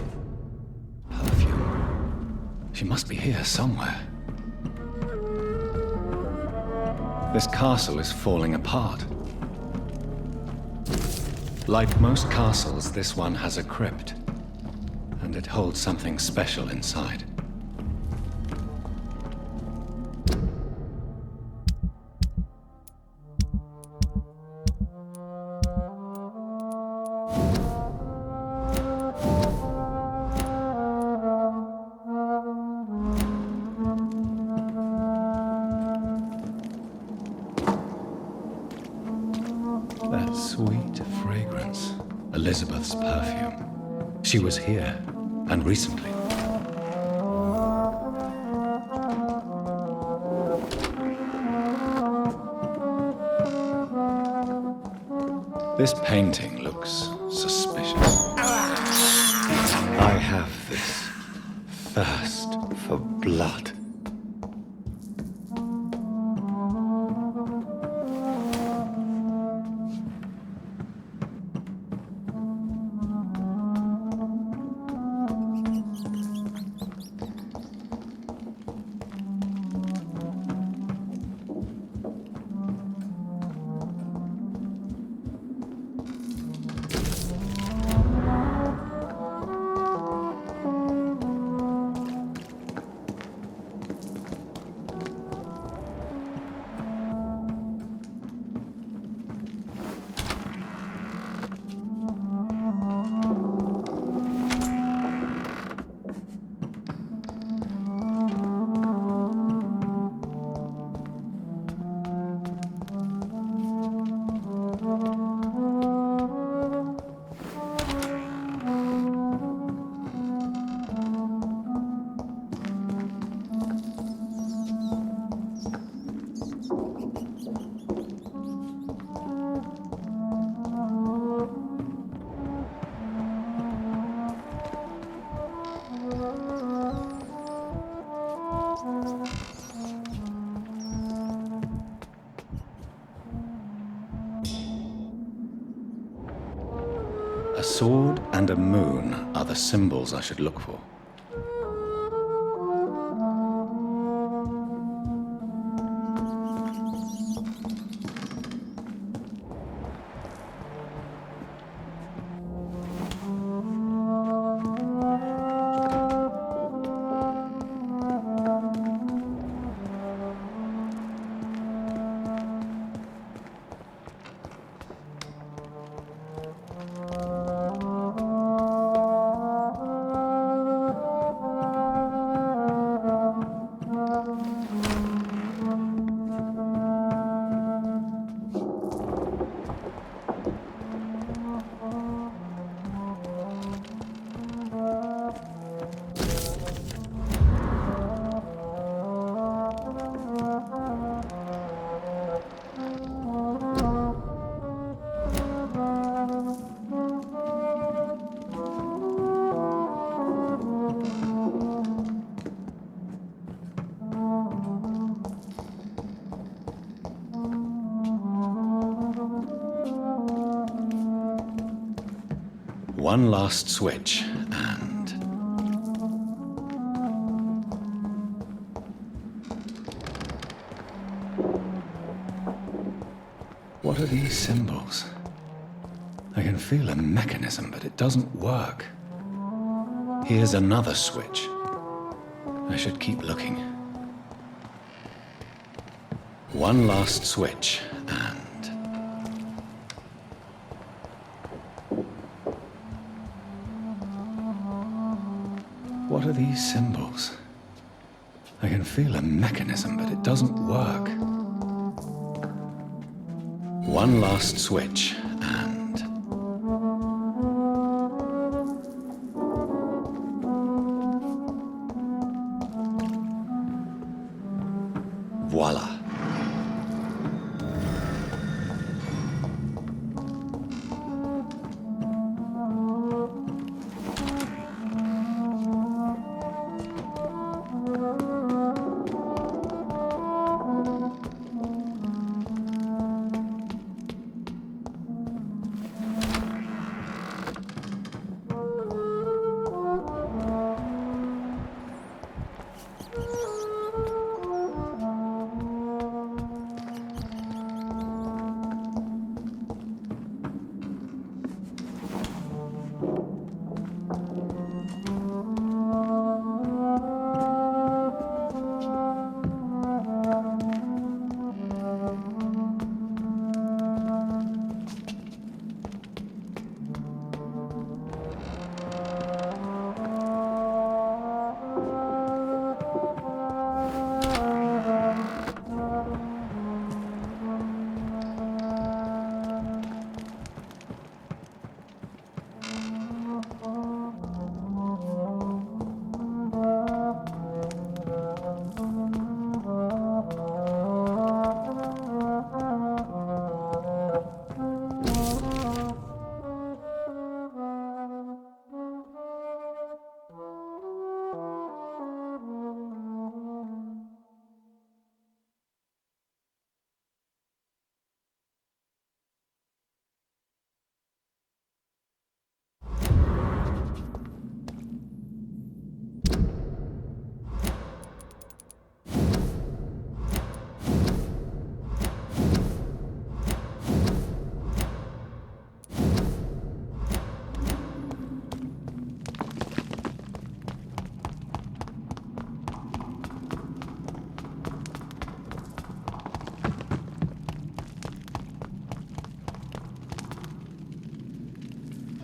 B: She must be here somewhere. This castle is falling apart. Like most castles, this one has a crypt, and it holds something special inside. That sweet fragrance. Elizabeth's perfume. She was here, and recently. This painting looks suspicious. I have this thirst for blood. A sword and a moon are the symbols I should look for. One last switch, and... What are these symbols? I can feel a mechanism, but it doesn't work. Here's another switch. I should keep looking. One last switch, and... What are these symbols? I can feel a mechanism, but it doesn't work. One last switch, and... Voila.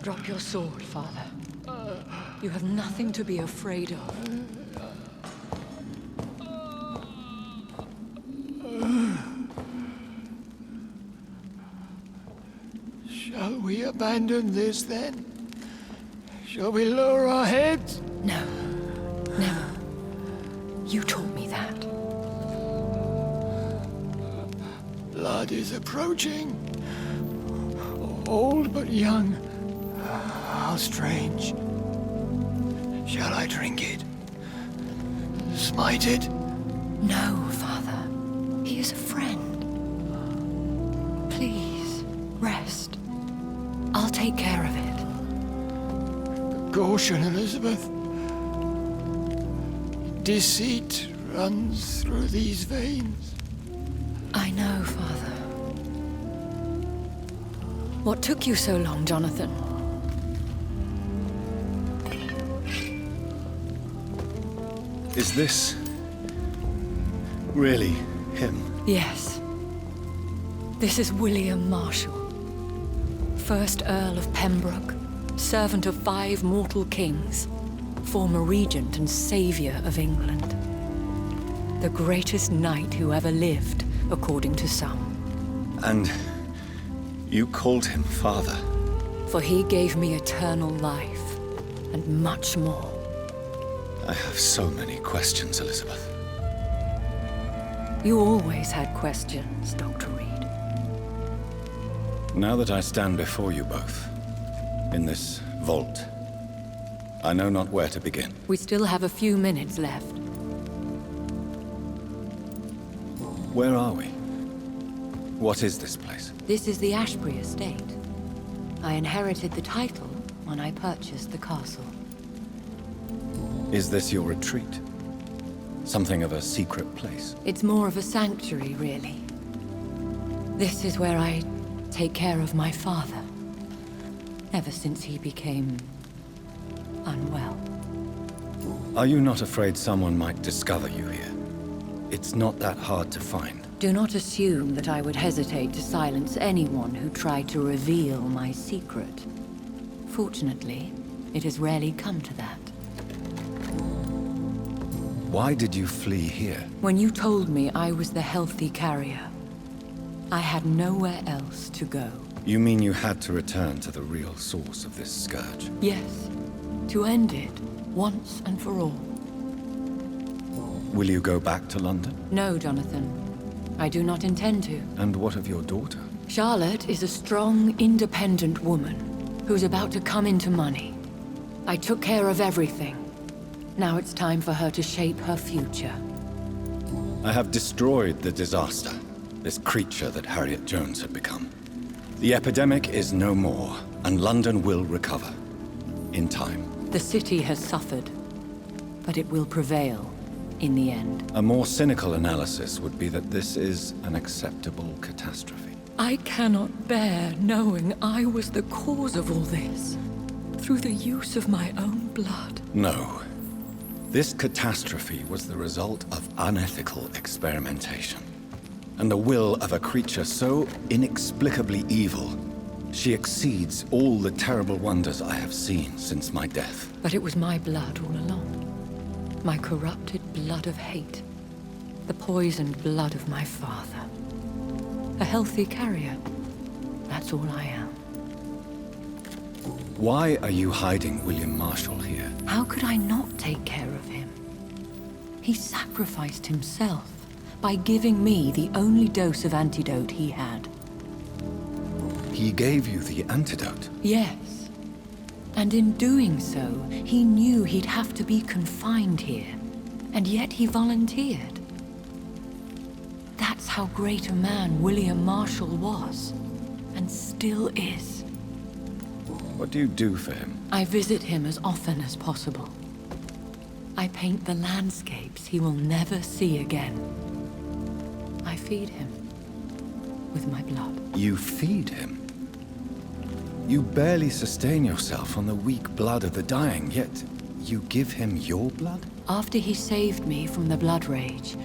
N: Drop your sword, Father. You have nothing to be afraid of.
I: Shall we abandon this then? Shall we lower our heads?
N: No. Never. You taught me that.
I: Blood is approaching. Old but young. How strange. Shall I drink it? Smite it?
N: No, Father. He is a friend. Please, rest. I'll take care of it.
I: Caution, Elizabeth. Deceit runs through these veins.
N: I know, Father. What took you so long, Jonathan?
B: Is this really him?
N: Yes. This is William Marshall, 1st Earl of Pembroke, servant of 5 mortal kings, former regent and savior of England. The greatest knight who ever lived, according to some.
B: And you called him father?
N: For he gave me eternal life, and much more.
B: I have so many questions, Elizabeth.
N: You always had questions, Dr. Reed.
B: Now that I stand before you both, in this vault, I know not where to begin.
N: We still have a few minutes left.
B: Where are we? What is this place?
N: This is the Ashbury estate. I inherited the title when I purchased the castle.
B: Is this your retreat? Something of a secret place?
N: It's more of a sanctuary, really. This is where I take care of my father. Ever since he became unwell.
B: Are you not afraid someone might discover you here? It's not that hard to find.
N: Do not assume that I would hesitate to silence anyone who tried to reveal my secret. Fortunately, it has rarely come to that.
B: Why did you flee here?
N: When you told me I was the healthy carrier, I had nowhere else to go.
B: You mean you had to return to the real source of this scourge?
N: Yes, to end it, once and for all.
B: Will you go back to London?
N: No, Jonathan. I do not intend to.
B: And what of your daughter?
N: Charlotte is a strong, independent woman who's about to come into money. I took care of everything. Now it's time for her to shape her future.
B: I have destroyed the disaster, this creature that Harriet Jones had become. The epidemic is no more, and London will recover. In time.
N: The city has suffered, but it will prevail in the end.
B: A more cynical analysis would be that this is an acceptable catastrophe.
N: I cannot bear knowing I was the cause of all this, through the use of my own blood.
B: No. This catastrophe was the result of unethical experimentation, and the will of a creature so inexplicably evil, she exceeds all the terrible wonders I have seen since my death.
N: But it was my blood all along. My corrupted blood of hate. The poisoned blood of my father. A healthy carrier. That's all I am.
B: Why are you hiding William Marshall here?
N: How could I not take care of him? He sacrificed himself by giving me the only dose of antidote he had.
B: He gave you the antidote?
N: Yes. And in doing so, he knew he'd have to be confined here. And yet he volunteered. That's how great a man William Marshall was. And still is.
B: What do you do for him?
N: I visit him as often as possible. I paint the landscapes he will never see again. I feed him with my blood.
B: You feed him? You barely sustain yourself on the weak blood of the dying, yet you give him your blood?
N: After he saved me from the blood rage,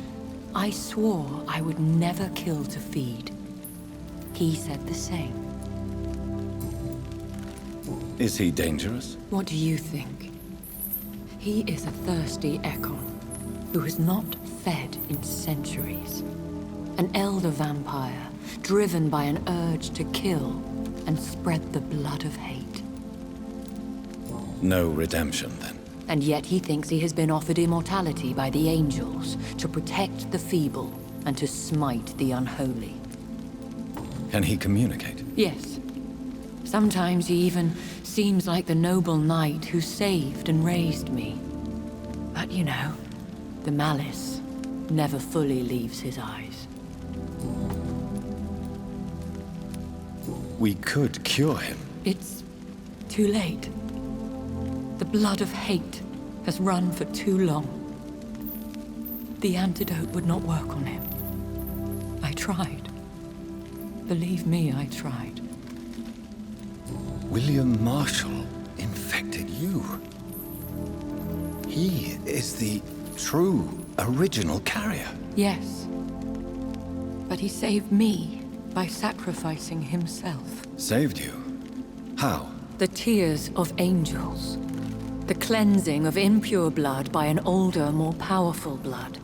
N: I swore I would never kill to feed. He said the same.
B: Is he dangerous?
N: What do you think? He is a thirsty Ekon who has not fed in centuries. An elder vampire, driven by an urge to kill and spread the blood of hate.
B: No redemption, then?
N: And yet he thinks he has been offered immortality by the angels to protect the feeble and to smite the unholy.
B: Can he communicate?
N: Yes. Sometimes he even seems like the noble knight who saved and raised me. But you know, the malice never fully leaves his eyes.
B: We could cure him.
N: It's too late. The blood of hate has run for too long. The antidote would not work on him. I tried. Believe me, I tried.
B: William Marshall infected you. He is the true, original carrier.
N: Yes. But he saved me by sacrificing himself.
B: Saved you? How?
N: The tears of angels. The cleansing of impure blood by an older, more powerful blood.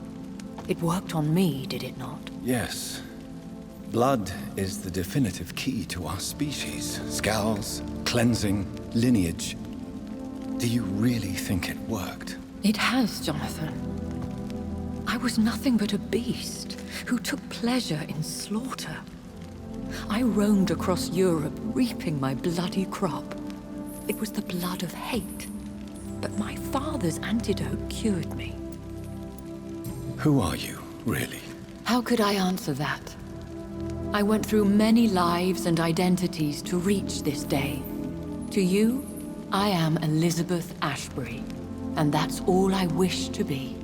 N: It worked on me, did it not?
B: Yes. Blood is the definitive key to our species. Scowls, cleansing, lineage. Do you really think it worked?
N: It has, Jonathan. I was nothing but a beast who took pleasure in slaughter. I roamed across Europe, reaping my bloody crop. It was the blood of hate. But my father's antidote cured me.
B: Who are you, really?
N: How could I answer that? I went through many lives and identities to reach this day. To you, I am Elizabeth Ashbury, and that's all I wish to be.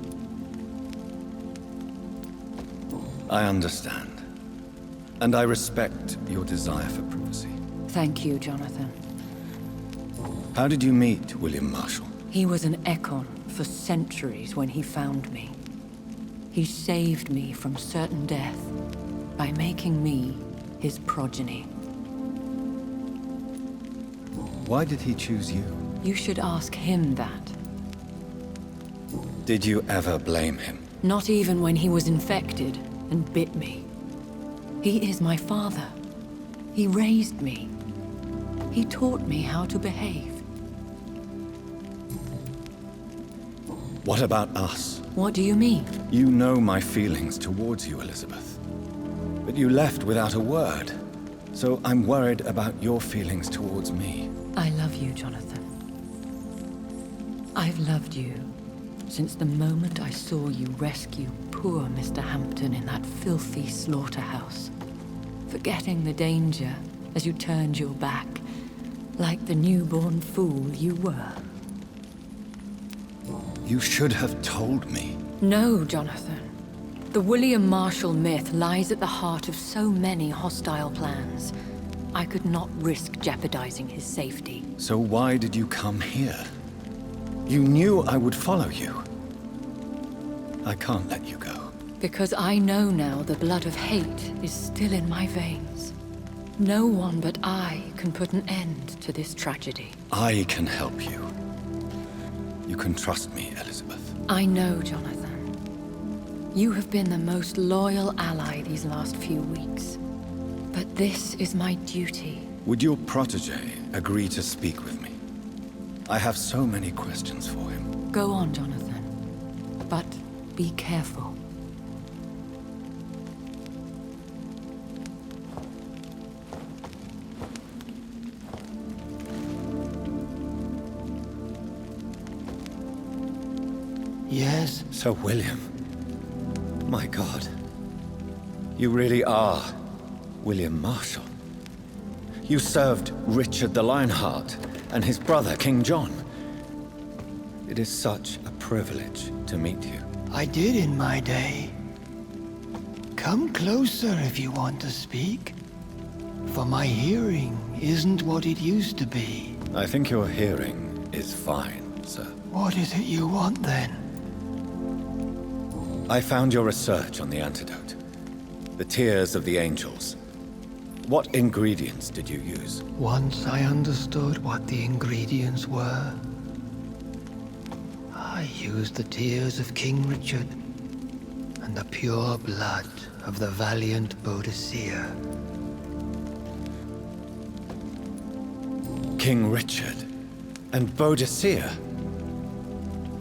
B: I understand. And I respect your desire for privacy.
N: Thank you, Jonathan.
B: How did you meet William Marshall?
N: He was an Ekon for centuries when he found me. He saved me from certain death by making me his progeny.
B: Why did he choose you?
N: You should ask him that.
B: Did you ever blame him?
N: Not even when he was infected and bit me. He is my father. He raised me. He taught me how to behave.
B: What about us?
N: What do you mean?
B: You know my feelings towards you, Elizabeth. But you left without a word. So I'm worried about your feelings towards me.
N: I love you, Jonathan. I've loved you since the moment I saw you rescue poor Mr. Hampton in that filthy slaughterhouse. Forgetting the danger as you turned your back, like the newborn fool you were.
B: You should have told me.
N: No, Jonathan. The William Marshall myth lies at the heart of so many hostile plans. I could not risk jeopardizing his safety.
B: So why did you come here? You knew I would follow you. I can't let you go.
N: Because I know now the blood of hate is still in my veins. No one but I can put an end to this tragedy.
B: I can help you. You can trust me, Elizabeth.
N: I know, Jonathan. You have been the most loyal ally these last few weeks. But this is my duty.
B: Would your protege agree to speak with me? I have so many questions for him.
N: Go on, Jonathan. But be careful.
I: Yes?
B: Sir William. My God. You really are William Marshall. You served Richard the Lionheart and his brother, King John. It is such a privilege to meet you.
I: I did in my day. Come closer if you want to speak. For my hearing isn't what it used to be.
B: I think your hearing is fine, sir.
I: What is it you want then?
B: I found your research on the antidote. The tears of the angels. What ingredients did you use?
I: Once I understood what the ingredients were, I used the tears of King Richard and the pure blood of the valiant Boadicea.
B: King Richard and Boadicea?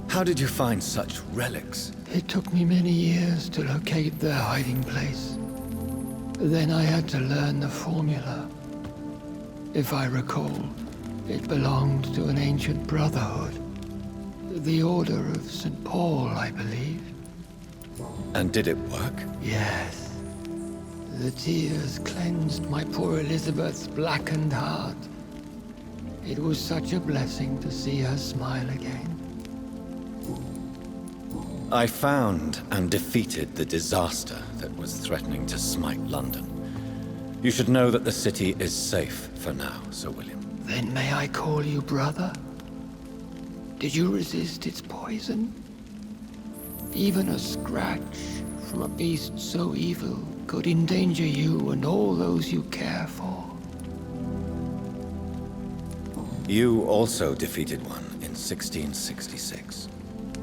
B: How did you find such relics?
I: It took me many years to locate their hiding place. Then I had to learn the formula. If I recall, it belonged to an ancient brotherhood. The Order of St. Paul, I believe.
B: And did it work?
I: Yes. The tears cleansed my poor Elizabeth's blackened heart. It was such a blessing to see her smile again.
B: I found and defeated the disaster that was threatening to smite London. You should know that the city is safe for now, Sir William.
I: Then may I call you brother? Did you resist its poison? Even a scratch from a beast so evil could endanger you and all those you care for.
B: You also defeated one in 1666.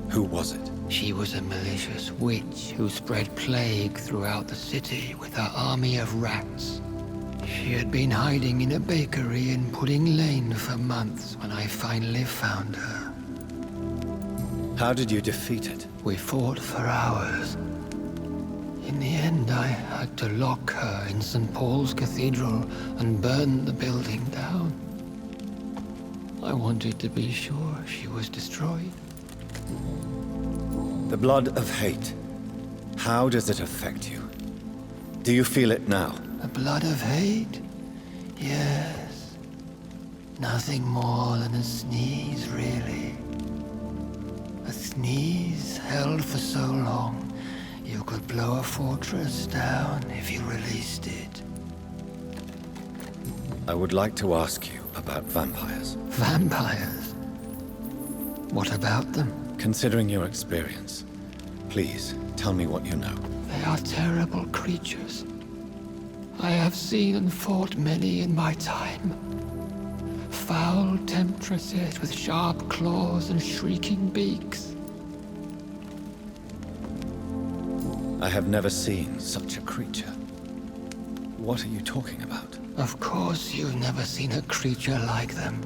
B: Who was it?
I: She was a malicious witch who spread plague throughout the city with her army of rats. She had been hiding in a bakery in Pudding Lane for months when I finally found her.
B: How did you defeat it?
I: We fought for hours. In the end, I had to lock her in St. Paul's Cathedral and burn the building down. I wanted to be sure she was destroyed.
B: The blood of hate. How does it affect you? Do you feel it now?
I: The blood of hate? Yes. Nothing more than a sneeze, really. A sneeze held for so long, you could blow a fortress down if you released it.
B: I would like to ask you about vampires.
I: Vampires? What about them?
B: Considering your experience, please tell me what you know.
I: They are terrible creatures. I have seen and fought many in my time. Foul temptresses with sharp claws and shrieking beaks.
B: I have never seen such a creature. What are you talking about?
I: Of course you've never seen a creature like them.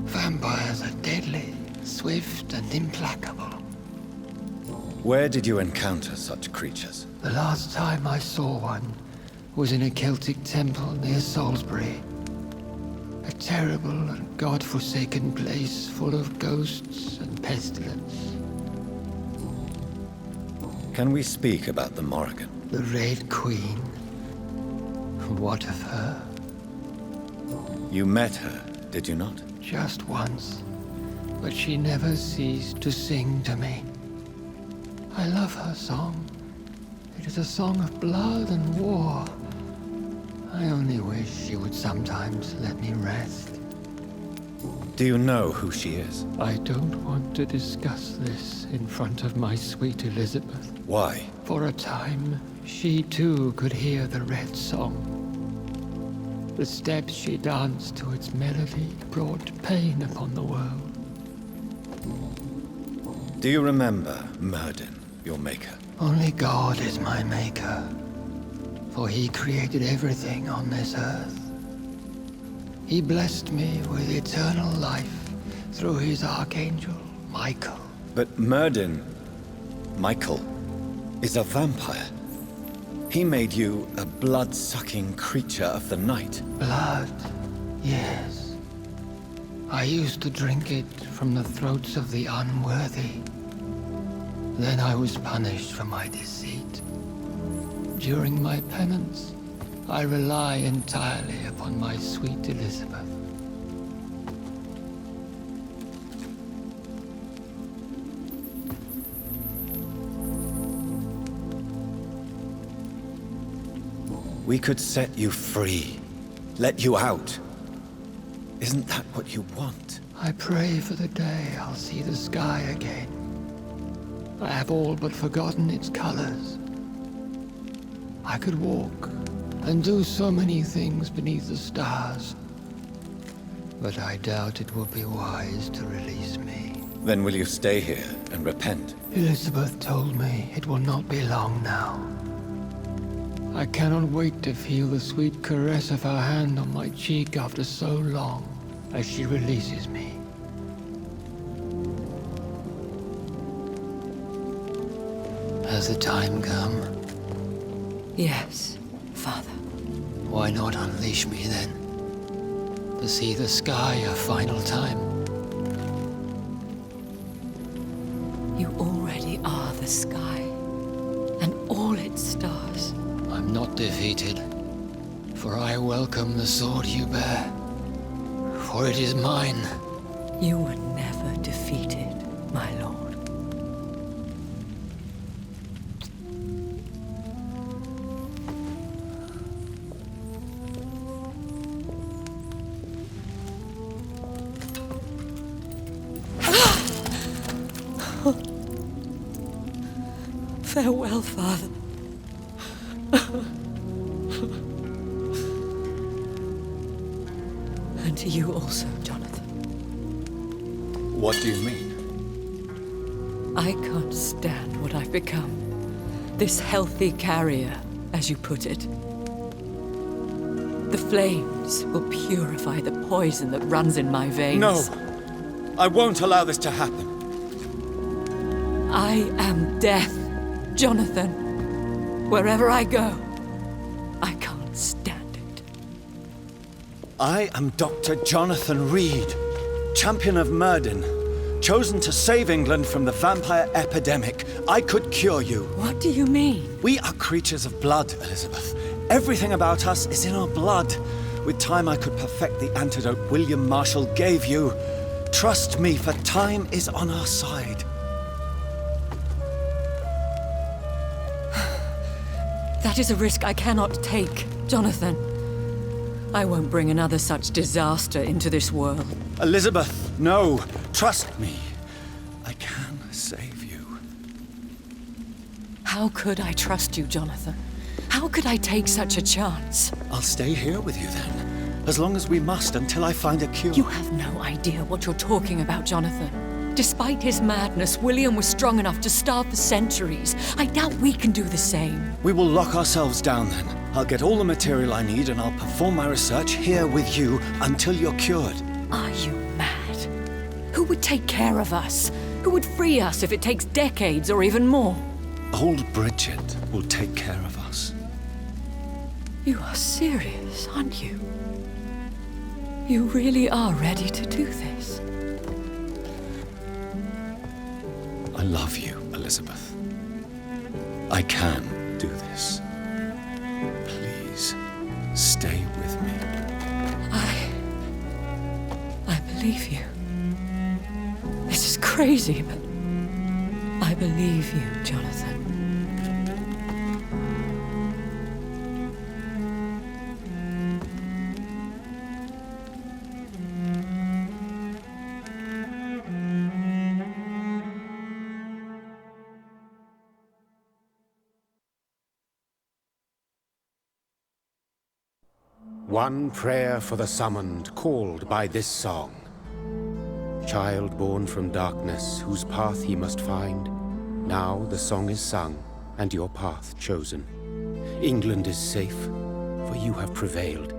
I: Vampires are deadly, swift and implacable.
B: Where did you encounter such creatures?
I: The last time I saw one was in a Celtic temple near Salisbury. A terrible and god-forsaken place full of ghosts and pestilence.
B: Can we speak about the Morrigan?
I: The Red Queen? What of her?
B: You met her, did you not?
I: Just once, but she never ceased to sing to me. I love her song. It is a song of blood and war. I only wish she would sometimes let me rest.
B: Do you know who she is?
I: I don't want to discuss this in front of my sweet Elizabeth.
B: Why?
I: For a time, she too could hear the Red Song. The steps she danced to its melody brought pain upon the world.
B: Do you remember Myrddin, your maker?
I: Only God is my maker, for he created everything on this earth. He blessed me with eternal life through his archangel, Michael.
B: But Myrddin, Michael, is a vampire. He made you a blood-sucking creature of the night.
I: Blood, yes. I used to drink it from the throats of the unworthy. Then I was punished for my deceit. During my penance, I rely entirely upon my sweet Elizabeth.
B: We could set you free, let you out. Isn't that what you want?
I: I pray for the day I'll see the sky again. I have all but forgotten its colors. I could walk and do so many things beneath the stars. But I doubt it will be wise to release me.
B: Then will you stay here and repent?
I: Elizabeth told me it will not be long now. I cannot wait to feel the sweet caress of her hand on my cheek after so long, as she releases me. Has the time come?
N: Yes, Father.
I: Why not unleash me then? To see the sky a final time.
N: You already are the sky, and all its stars.
I: I'm not defeated, for I welcome the sword you bear, for it is mine.
N: You were never defeated, my lord. Farewell, Father. And to you also, Jonathan.
B: What do you mean?
N: I can't stand what I've become. This healthy carrier, as you put it. The flames will purify the poison that runs in my veins.
B: No! I won't allow this to happen.
N: I am death, Jonathan. Wherever I go, I can't stand it.
B: I am Dr. Jonathan Reed, champion of Myrddin, chosen to save England from the vampire epidemic. I could cure you.
N: What do you mean?
B: We are creatures of blood, Elizabeth. Everything about us is in our blood. With time, I could perfect the antidote William Marshall gave you. Trust me, for time is on our side.
N: That is a risk I cannot take, Jonathan. I won't bring another such disaster into this world.
B: Elizabeth, no. Trust me. I can save you.
N: How could I trust you, Jonathan? How could I take such a chance?
B: I'll stay here with you then, as long as we must until I find a cure.
N: You have no idea what you're talking about, Jonathan. Despite his madness, William was strong enough to starve for centuries. I doubt we can do the same.
B: We will lock ourselves down then. I'll get all the material I need and I'll perform my research here with you until you're cured.
N: Are you mad? Who would take care of us? Who would free us if it takes decades or even more?
B: Old Bridget will take care of us.
N: You are serious, aren't you? You really are ready to do this?
B: I love you, Elizabeth. I can do this. Please, stay with me.
N: I believe you. This is crazy, but I believe you, Jonathan.
L: One prayer for the summoned, called by this song. Child born from darkness, whose path ye must find. Now the song is sung, and your path chosen. England is safe, for you have prevailed.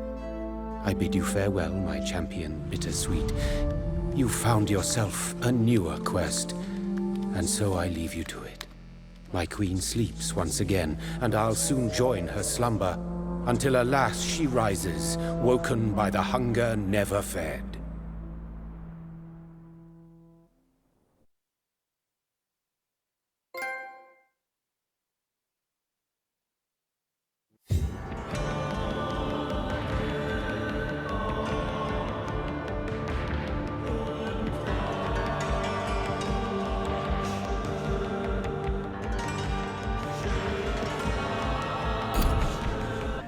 L: I bid you farewell, my champion bittersweet. You found yourself a newer quest, and so I leave you to it. My queen sleeps once again, and I'll soon join her slumber, until alas she rises, woken by the hunger never fed.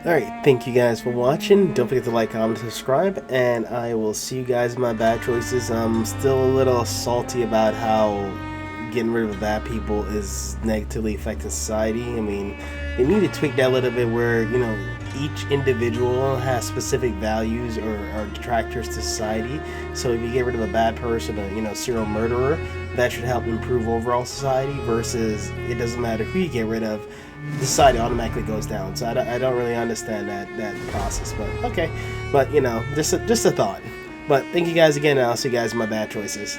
A: Alright, thank you guys for watching. Don't forget to like, comment, subscribe, and I will see you guys in my bad choices. I'm still a little salty about how getting rid of bad people is negatively affecting society. I mean, they need to tweak that a little bit where, you know, each individual has specific values or detractors to society. So if you get rid of a bad person, a serial murderer, that should help improve overall society, versus it doesn't matter who you get rid of, the society automatically goes down. So I don't really understand that process, but okay. But just a thought. But thank you guys again, and I'll see you guys in my bad choices.